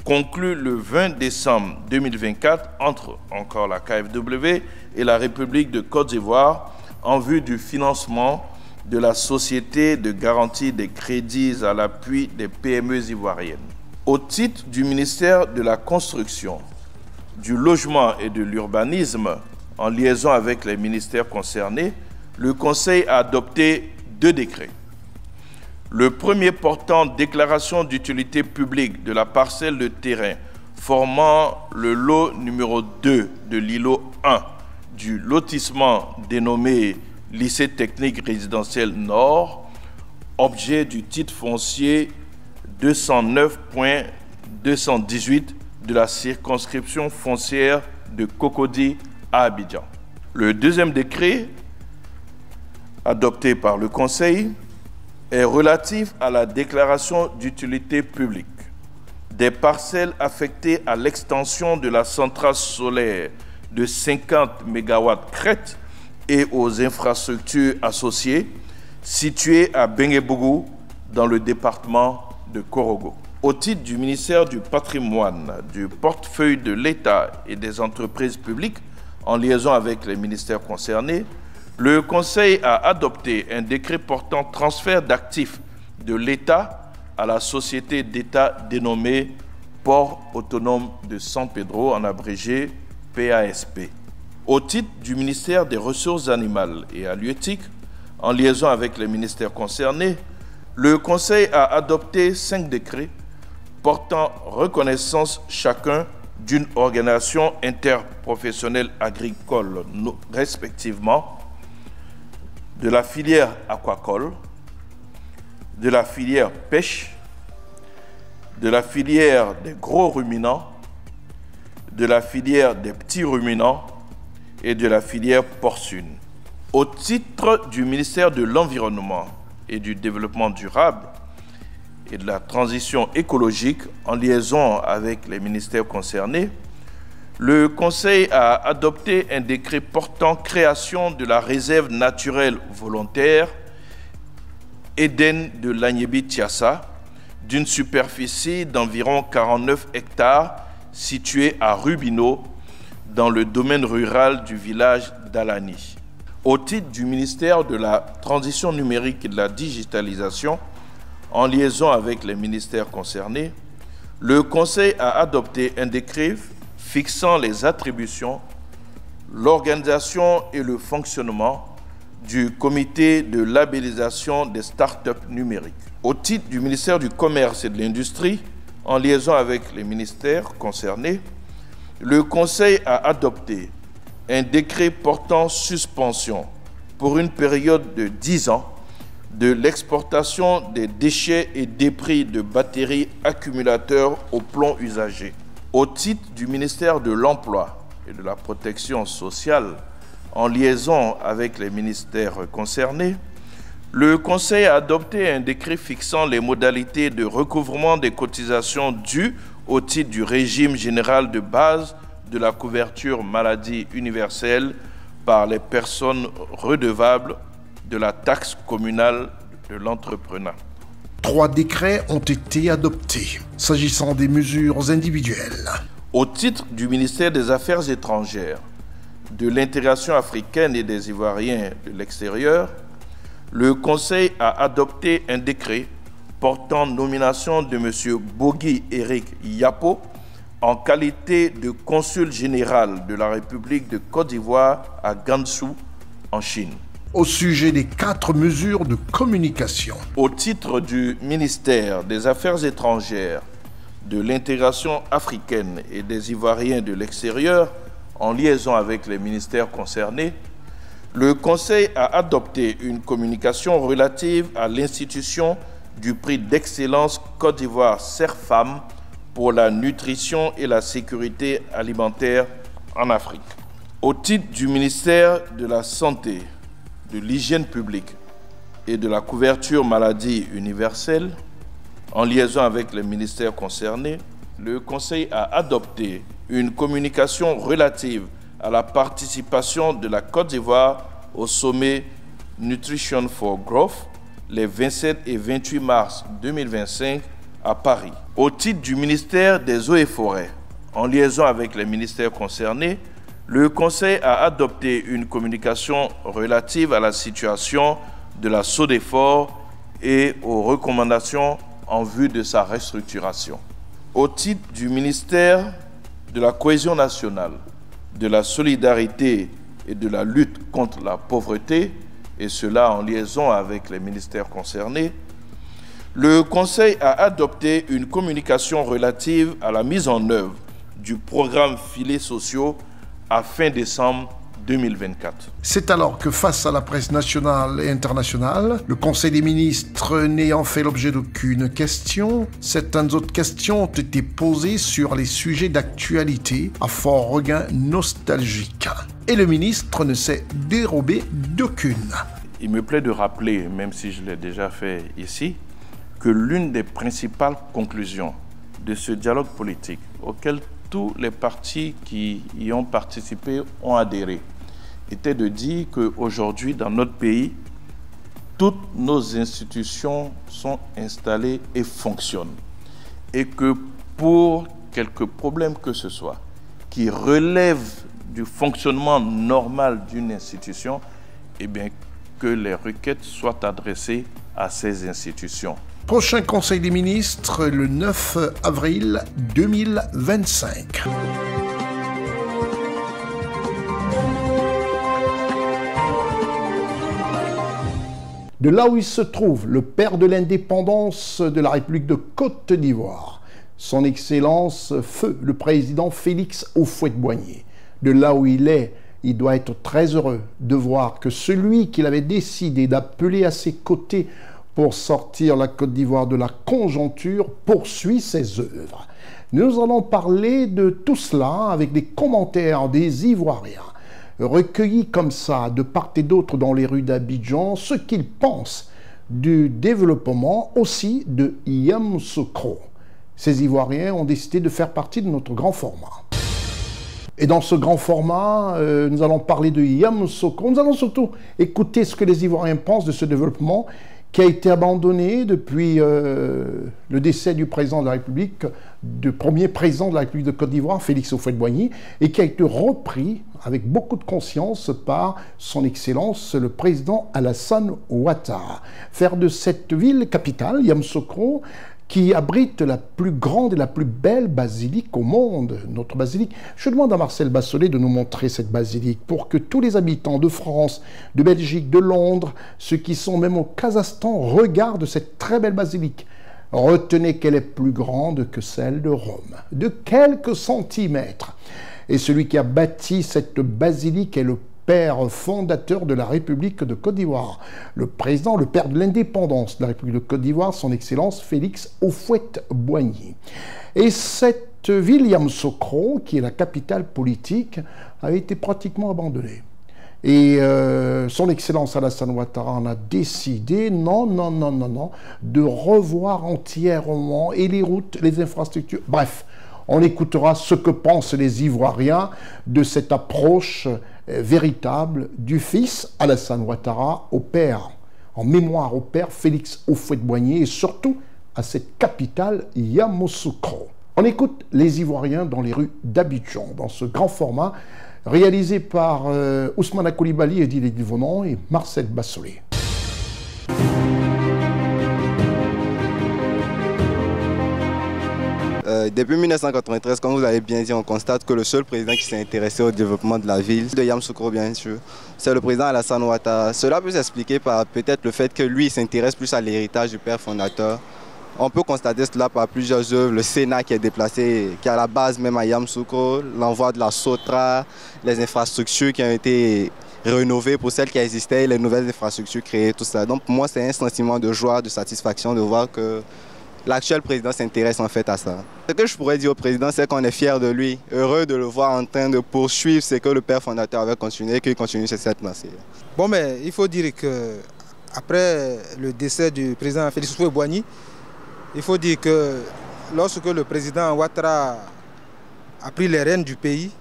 conclu le 20 décembre 2024 entre encore la KfW et la République de Côte d'Ivoire en vue du financement de la Société de garantie des crédits à l'appui des PME ivoiriennes. Au titre du ministère de la Construction, du Logement et de l'Urbanisme, en liaison avec les ministères concernés, le Conseil a adopté 2 décrets. Le premier portant déclaration d'utilité publique de la parcelle de terrain formant le lot numéro 2 de l'îlot 1 du lotissement dénommé Lycée technique résidentiel Nord, objet du titre foncier 209.218 de la circonscription foncière de Cocody à Abidjan. Le deuxième décret, adopté par le Conseil, est relatif à la déclaration d'utilité publique des parcelles affectées à l'extension de la centrale solaire de 50 MW crête et aux infrastructures associées situées à Benguebougou dans le département de Korogo. Au titre du ministère du Patrimoine, du portefeuille de l'État et des entreprises publiques, en liaison avec les ministères concernés, le Conseil a adopté un décret portant transfert d'actifs de l'État à la société d'État dénommée Port autonome de San Pedro, en abrégé PASP. Au titre du ministère des Ressources animales et halieutiques, en liaison avec les ministères concernés, le Conseil a adopté 5 décrets portant reconnaissance chacun d'une organisation interprofessionnelle agricole, respectivement de la filière aquacole, de la filière pêche, de la filière des gros ruminants, de la filière des petits ruminants et de la filière porcine. Au titre du ministère de l'Environnement et du Développement durable et de la transition écologique, en liaison avec les ministères concernés, le Conseil a adopté un décret portant création de la réserve naturelle volontaire Eden de l'Agnébi-Tiassa, d'une superficie d'environ 49 hectares située à Rubino, dans le domaine rural du village d'Alani. Au titre du ministère de la Transition numérique et de la digitalisation, en liaison avec les ministères concernés, le Conseil a adopté un décret fixant les attributions, l'organisation et le fonctionnement du comité de labellisation des startups numériques. Au titre du ministère du Commerce et de l'Industrie, en liaison avec les ministères concernés, le Conseil a adopté un décret portant suspension pour une période de 10 ans de l'exportation des déchets et débris de batteries accumulateurs au plomb usagé. Au titre du ministère de l'Emploi et de la Protection sociale, en liaison avec les ministères concernés, le Conseil a adopté un décret fixant les modalités de recouvrement des cotisations dues au titre du régime général de base de la couverture maladie universelle par les personnes redevables de la taxe communale de l'entrepreneuriat. 3 décrets ont été adoptés, s'agissant des mesures individuelles. Au titre du ministère des Affaires étrangères, de l'intégration africaine et des Ivoiriens de l'extérieur, le Conseil a adopté un décret portant nomination de M. Bogi Eric Yapo en qualité de consul général de la République de Côte d'Ivoire à Gansu, en Chine. Au sujet des 4 mesures de communication. Au titre du ministère des Affaires étrangères, de l'intégration africaine et des Ivoiriens de l'extérieur, en liaison avec les ministères concernés, le Conseil a adopté une communication relative à l'institution du prix d'excellence Côte d'Ivoire CERFAM pour la nutrition et la sécurité alimentaire en Afrique. Au titre du ministère de la Santé, de l'Hygiène publique et de la couverture maladie universelle, en liaison avec les ministères concernés, le Conseil a adopté une communication relative à la participation de la Côte d'Ivoire au sommet Nutrition for Growth les 27 et 28 mars 2025 à Paris. Au titre du ministère des Eaux et Forêts, en liaison avec les ministères concernés, le Conseil a adopté une communication relative à la situation de la SODEFOR et aux recommandations en vue de sa restructuration. Au titre du ministère de la Cohésion nationale, de la solidarité et de la lutte contre la pauvreté, et cela en liaison avec les ministères concernés, le Conseil a adopté une communication relative à la mise en œuvre du programme Filets sociaux à fin décembre 2024. C'est alors que face à la presse nationale et internationale, le Conseil des ministres n'ayant fait l'objet d'aucune question, certaines autres questions ont été posées sur les sujets d'actualité à fort regain nostalgique. Et le ministre ne s'est dérobé d'aucune. Il me plaît de rappeler, même si je l'ai déjà fait ici, que l'une des principales conclusions de ce dialogue politique auquel tous les partis qui y ont participé ont adhéré était de dire qu'aujourd'hui, dans notre pays, toutes nos institutions sont installées et fonctionnent. Et que pour quelques problèmes que ce soit, qui relèvent du fonctionnement normal d'une institution, eh bien, que les requêtes soient adressées à ces institutions. Prochain Conseil des ministres, le 9 avril 2025. De là où il se trouve, le père de l'indépendance de la République de Côte d'Ivoire, son Excellence Feu, le président Félix Houphouët-Boigny. De là où il est, il doit être très heureux de voir que celui qu'il avait décidé d'appeler à ses côtés pour sortir la Côte d'Ivoire de la conjoncture poursuit ses œuvres. Nous allons parler de tout cela avec des commentaires des Ivoiriens, recueillis comme ça de part et d'autre dans les rues d'Abidjan, ce qu'ils pensent du développement aussi de Yamoussoukro. Ces Ivoiriens ont décidé de faire partie de notre grand format. Et dans ce grand format, nous allons parler de Yamoussoukro. Nous allons surtout écouter ce que les Ivoiriens pensent de ce développement qui a été abandonné depuis le décès du président de la République, du premier président de la République de Côte d'Ivoire, Félix Houphouët-Boigny, et qui a été repris avec beaucoup de conscience par son Excellence, le président Alassane Ouattara. Faire de cette ville capitale, Yamoussoukro, qui abrite la plus grande et la plus belle basilique au monde, notre basilique. Je demande à Marcel Bassolet de nous montrer cette basilique pour que tous les habitants de France, de Belgique, de Londres, ceux qui sont même au Kazakhstan, regardent cette très belle basilique. Retenez qu'elle est plus grande que celle de Rome, de quelques centimètres. Et celui qui a bâti cette basilique est le père fondateur de la République de Côte d'Ivoire, le président, le père de l'indépendance de la République de Côte d'Ivoire, son Excellence Félix Houphouët-Boigny. Et cette ville, Yamoussoukro, qui est la capitale politique, a été pratiquement abandonnée. Et son Excellence Alassane Ouattara en a décidé, non, de revoir entièrement et les routes, les infrastructures, bref, On écoutera ce que pensent les Ivoiriens de cette approche véritable du fils Alassane Ouattara au père, en mémoire au père Félix Houphouët-Boigny et surtout à cette capitale Yamoussoukro. On écoute les Ivoiriens dans les rues d'Abidjan, dans ce grand format, réalisé par Ousmane Coulibaly, Edith Divonon et Marcel Bassolé. Depuis 1993, comme vous avez bien dit, on constate que le seul président qui s'est intéressé au développement de la ville, de Yamoussoukro bien sûr, c'est le président Alassane Ouattara. Cela peut s'expliquer par peut-être le fait que lui s'intéresse plus à l'héritage du père fondateur. On peut constater cela par plusieurs œuvres, le Sénat qui est déplacé, qui est à la base même à Yamoussoukro, l'envoi de la Sotra, les infrastructures qui ont été rénovées pour celles qui existaient, les nouvelles infrastructures créées, tout ça. Donc pour moi, c'est un sentiment de joie, de satisfaction de voir que l'actuel président s'intéresse en fait à ça. Ce que je pourrais dire au président, c'est qu'on est fiers de lui, heureux de le voir en train de poursuivre ce que le père fondateur avait continué et qu'il continue sur cette lancée. Bon, mais il faut dire qu'après le décès du président Félix Houphouët-Boigny, il faut dire que lorsque le président Ouattara a pris les rênes du pays,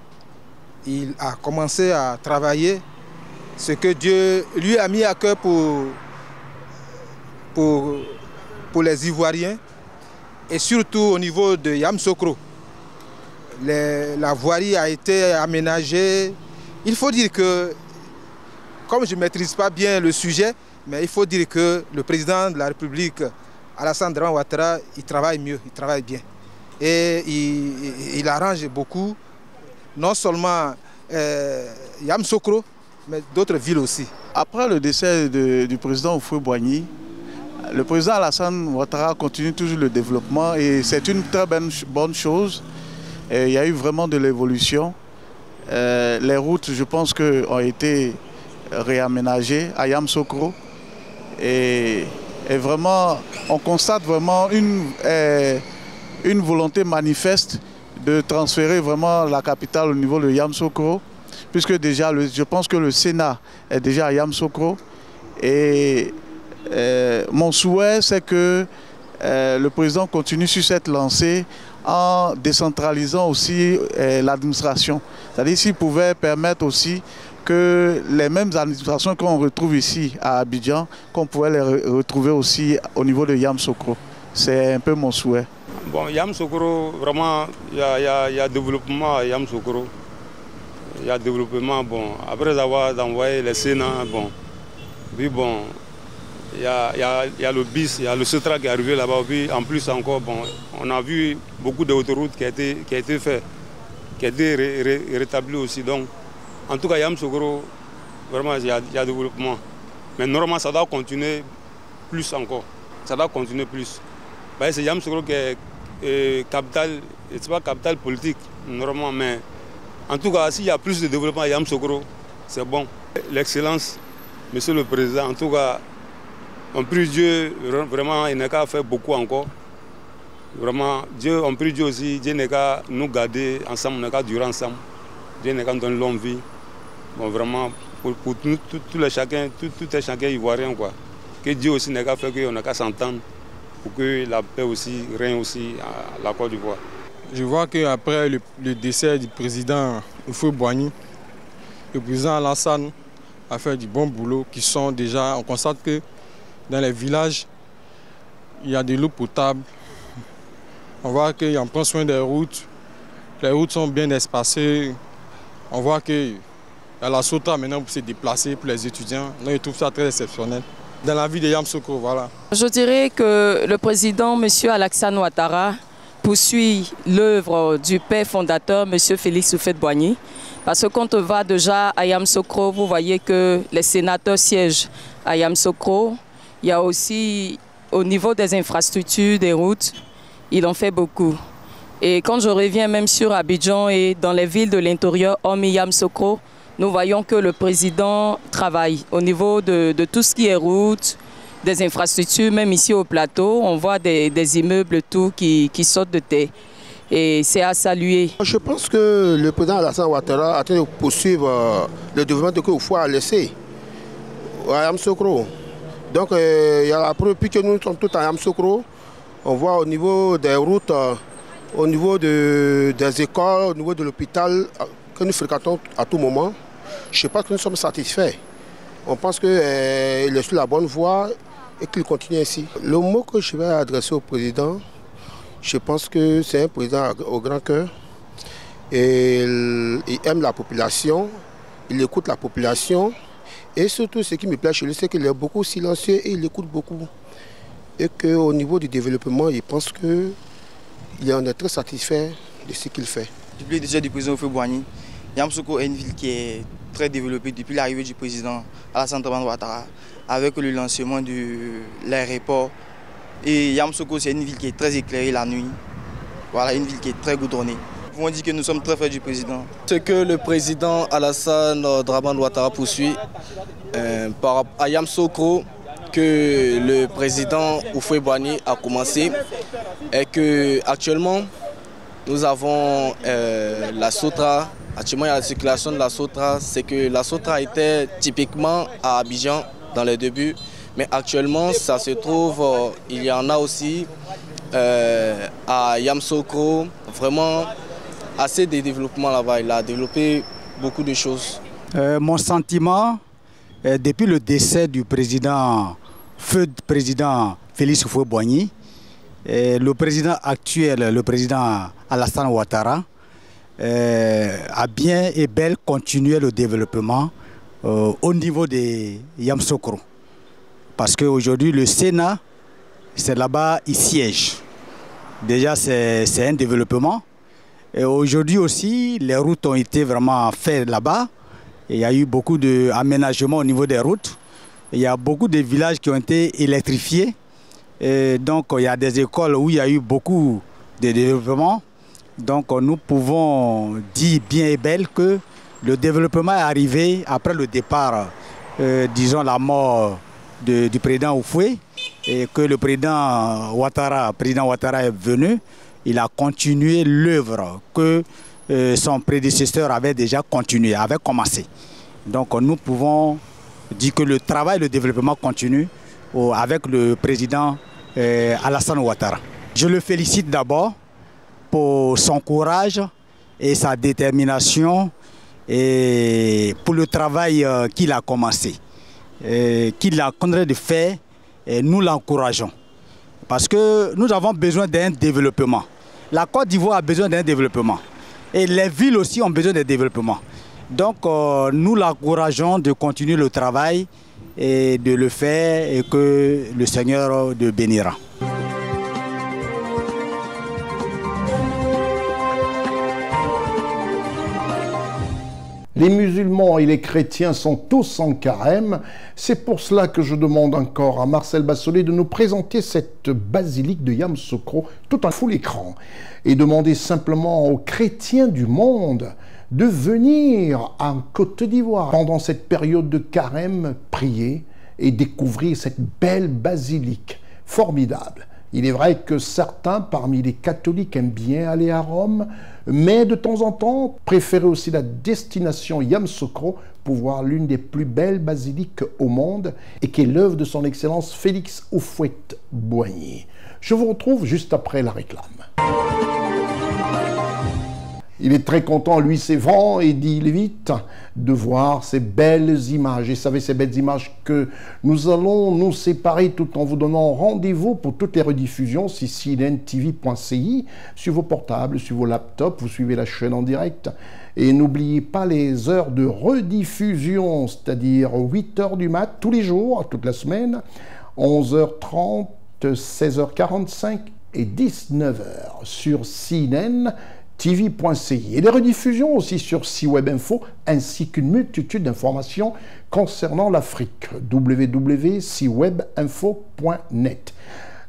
il a commencé à travailler ce que Dieu lui a mis à cœur pour les Ivoiriens et surtout au niveau de Yamoussoukro. La voirie a été aménagée. Il faut dire que, comme je ne maîtrise pas bien le sujet, mais il faut dire que le président de la République, Alassane Ouattara, il travaille mieux, il travaille bien. Et il arrange beaucoup, non seulement Yamoussoukro, mais d'autres villes aussi. Après le décès du président Houphouët-Boigny, le président Alassane Ouattara continue toujours le développement et c'est une très bonne chose. Et il y a eu vraiment de l'évolution. Les routes, je pense, ont été réaménagées à Yamoussoukro. Et vraiment, on constate vraiment une volonté manifeste de transférer vraiment la capitale au niveau de Yamoussoukro, puisque déjà, je pense que le Sénat est déjà à Yamoussoukro. Et mon souhait, c'est que le président continue sur cette lancée en décentralisant aussi l'administration. C'est-à-dire s'il pouvait permettre aussi que les mêmes administrations qu'on retrouve ici à Abidjan, qu'on pouvait les retrouver aussi au niveau de Yamoussoukro. C'est un peu mon souhait. Bon, Yamoussoukro, vraiment, il y a développement à Yamoussoukro. Il y a développement, bon, après avoir envoyé les Sénats, bon, puis bon, il y a le BIS, il y a le Sotra qui est arrivé là-bas, puis en plus encore, bon, on a vu beaucoup d'autoroutes qui a été fait, qui a été rétabli aussi. Donc, en tout cas, Yamoussoukro, vraiment, il y a développement. Mais normalement, ça doit continuer plus encore. Ça doit continuer plus. C'est Yamoussoukro qui est capitale, c'est pas capitale politique, normalement, mais en tout cas, s'il y a plus de développement à Yamoussoukro, c'est bon. L'excellence, Monsieur le Président, en tout cas, on prie Dieu, vraiment, il n'a qu'à faire beaucoup encore. Vraiment, Dieu, on prie Dieu aussi, Dieu n'a qu'à nous garder ensemble, n'a qu'à durer ensemble. Dieu n'a qu'à nous donner une longue vie. Bon, vraiment, pour tout les chacun, tout est chacun ivoirien, quoi. Que Dieu aussi n'a qu'à faire qu'on n'a qu'à s'entendre pour que la paix aussi règne aussi à la Côte d'Ivoire. Je vois qu'après le décès du président Houphouët-Boigny, le président Alassane a fait du bon boulot qui sont déjà, on constate que dans les villages, il y a de l'eau potable. On voit qu'on prend soin des routes. Les routes sont bien espacées. On voit qu'il y a la Sotra maintenant pour se déplacer pour les étudiants. Donc, je trouve ça très exceptionnel. Dans la ville de Yamoussoukro, voilà. Je dirais que le président, M. Alassane Ouattara, poursuit l'œuvre du père fondateur, M. Félix Houphouët-Boigny. Parce que quand on va déjà à Yamoussoukro, vous voyez que les sénateurs siègent à Yamoussoukro. Il y a aussi, au niveau des infrastructures, des routes, il en fait beaucoup. Et quand je reviens même sur Abidjan et dans les villes de l'intérieur, hormis Yamoussoukro, nous voyons que le président travaille au niveau de tout ce qui est route, des infrastructures, même ici au plateau, on voit des immeubles tout qui sortent de terre. Et c'est à saluer. Je pense que le président Alassane Ouattara a train de poursuivre le développement que Houphouët a laissé à Yamoussoukro. Donc, il y a la preuve, depuis que nous sommes tous à Yamoussoukro, on voit au niveau des routes Au niveau des écoles, au niveau de l'hôpital que nous fréquentons à tout moment, je pense que nous sommes satisfaits. On pense qu'il est sur la bonne voie et qu'il continue ainsi. Le mot que je vais adresser au président, je pense que c'est un président au grand cœur. Et il aime la population, il écoute la population. Et surtout, ce qui me plaît chez lui, c'est qu'il est beaucoup silencieux et il écoute beaucoup. Et qu'au niveau du développement, il pense qu'il est très satisfait de ce qu'il fait. Depuis le décès du président Houphouët-Boigny, Yamoussoukro est une ville qui est très développée depuis l'arrivée du président Alassane Dramane Ouattara, avec le lancement de l'aéroport. Et Yamoussoukro, c'est une ville qui est très éclairée la nuit. Voilà, une ville qui est très goudronnée. Nous pouvons dire que nous sommes très fiers du président. Ce que le président Alassane Dramane Ouattara poursuit par rapport à Yamoussoukro, que le président Houphouët-Boigny a commencé, est qu'actuellement, nous avons la Sotra. Actuellement, il y a la circulation de la Sotra. C'est que la Sotra était typiquement à Abidjan dans les débuts. Mais actuellement, ça se trouve, il y en a aussi à Yamoussoukro. Vraiment, assez de développement là-bas. Il a développé beaucoup de choses. Mon sentiment, depuis le décès du président Félix Houphouët-Boigny, le président actuel, le président Alassane Ouattara, a bien et bel continué le développement au niveau de Yamoussoukro. Parce qu'aujourd'hui, le Sénat, c'est là-bas, il siège. Déjà, c'est un développement. Et aujourd'hui aussi, les routes ont été vraiment faites là-bas. Il y a eu beaucoup d'aménagements au niveau des routes. Il y a beaucoup de villages qui ont été électrifiés. Et donc, il y a des écoles où il y a eu beaucoup de développement. Donc, nous pouvons dire bien et belle que le développement est arrivé après le départ, disons la mort du président Houphouët, et que le président Ouattara est venu. Il a continué l'œuvre que son prédécesseur avait déjà continué, avait commencé. Donc, nous pouvons dire que le travail, le développement continue avec le président Alassane Ouattara. Je le félicite d'abord pour son courage et sa détermination et pour le travail qu'il a commencé, qu'il a continué de faire, et nous l'encourageons. Parce que nous avons besoin d'un développement. La Côte d'Ivoire a besoin d'un développement. Et les villes aussi ont besoin de développement. Donc nous l'encourageons de continuer le travail et de le faire et que le Seigneur le bénira. Les musulmans et les chrétiens sont tous en carême. C'est pour cela que je demande encore à Marcel Bassolé de nous présenter cette basilique de Yamoussoukro tout en full écran et demander simplement aux chrétiens du monde de venir en Côte d'Ivoire pendant cette période de carême, prier et découvrir cette belle basilique formidable. Il est vrai que certains parmi les catholiques aiment bien aller à Rome, mais de temps en temps préfèrent aussi la destination Yamoussoukro pour voir l'une des plus belles basiliques au monde et qui est l'œuvre de son Excellence Félix Houphouët-Boigny. Je vous retrouve juste après la réclame. Il est très content, lui c'est Van et dit Lévite, de voir ces belles images. Et savez, ces belles images que nous allons nous séparer tout en vous donnant rendez-vous pour toutes les rediffusions sur cnntv.ci, sur vos portables, sur vos laptops, vous suivez la chaîne en direct. Et n'oubliez pas les heures de rediffusion, c'est-à-dire 8h du mat, tous les jours, toute la semaine, 11h30, 16h45 et 19h sur CNN. TV.ci et les rediffusions aussi sur CWeb Info ainsi qu'une multitude d'informations concernant l'Afrique. www.cwebinfo.net.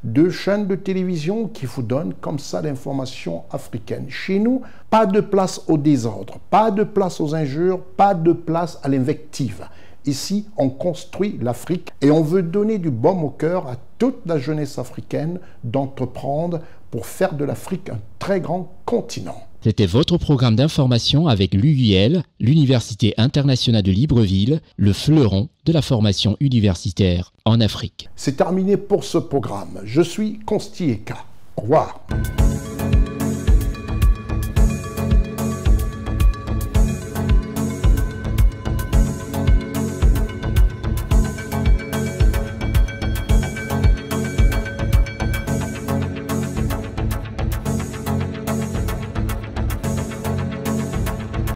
2 chaînes de télévision qui vous donnent comme ça l'information africaine. Chez nous, pas de place au désordre, pas de place aux injures, pas de place à l'invective. Ici, on construit l'Afrique et on veut donner du baume au cœur à toute la jeunesse africaine d'entreprendre pour faire de l'Afrique un très grand continent. C'était votre programme d'information avec l'UIL, l'Université internationale de Libreville, le fleuron de la formation universitaire en Afrique. C'est terminé pour ce programme. Je suis Consti Eka. Au revoir.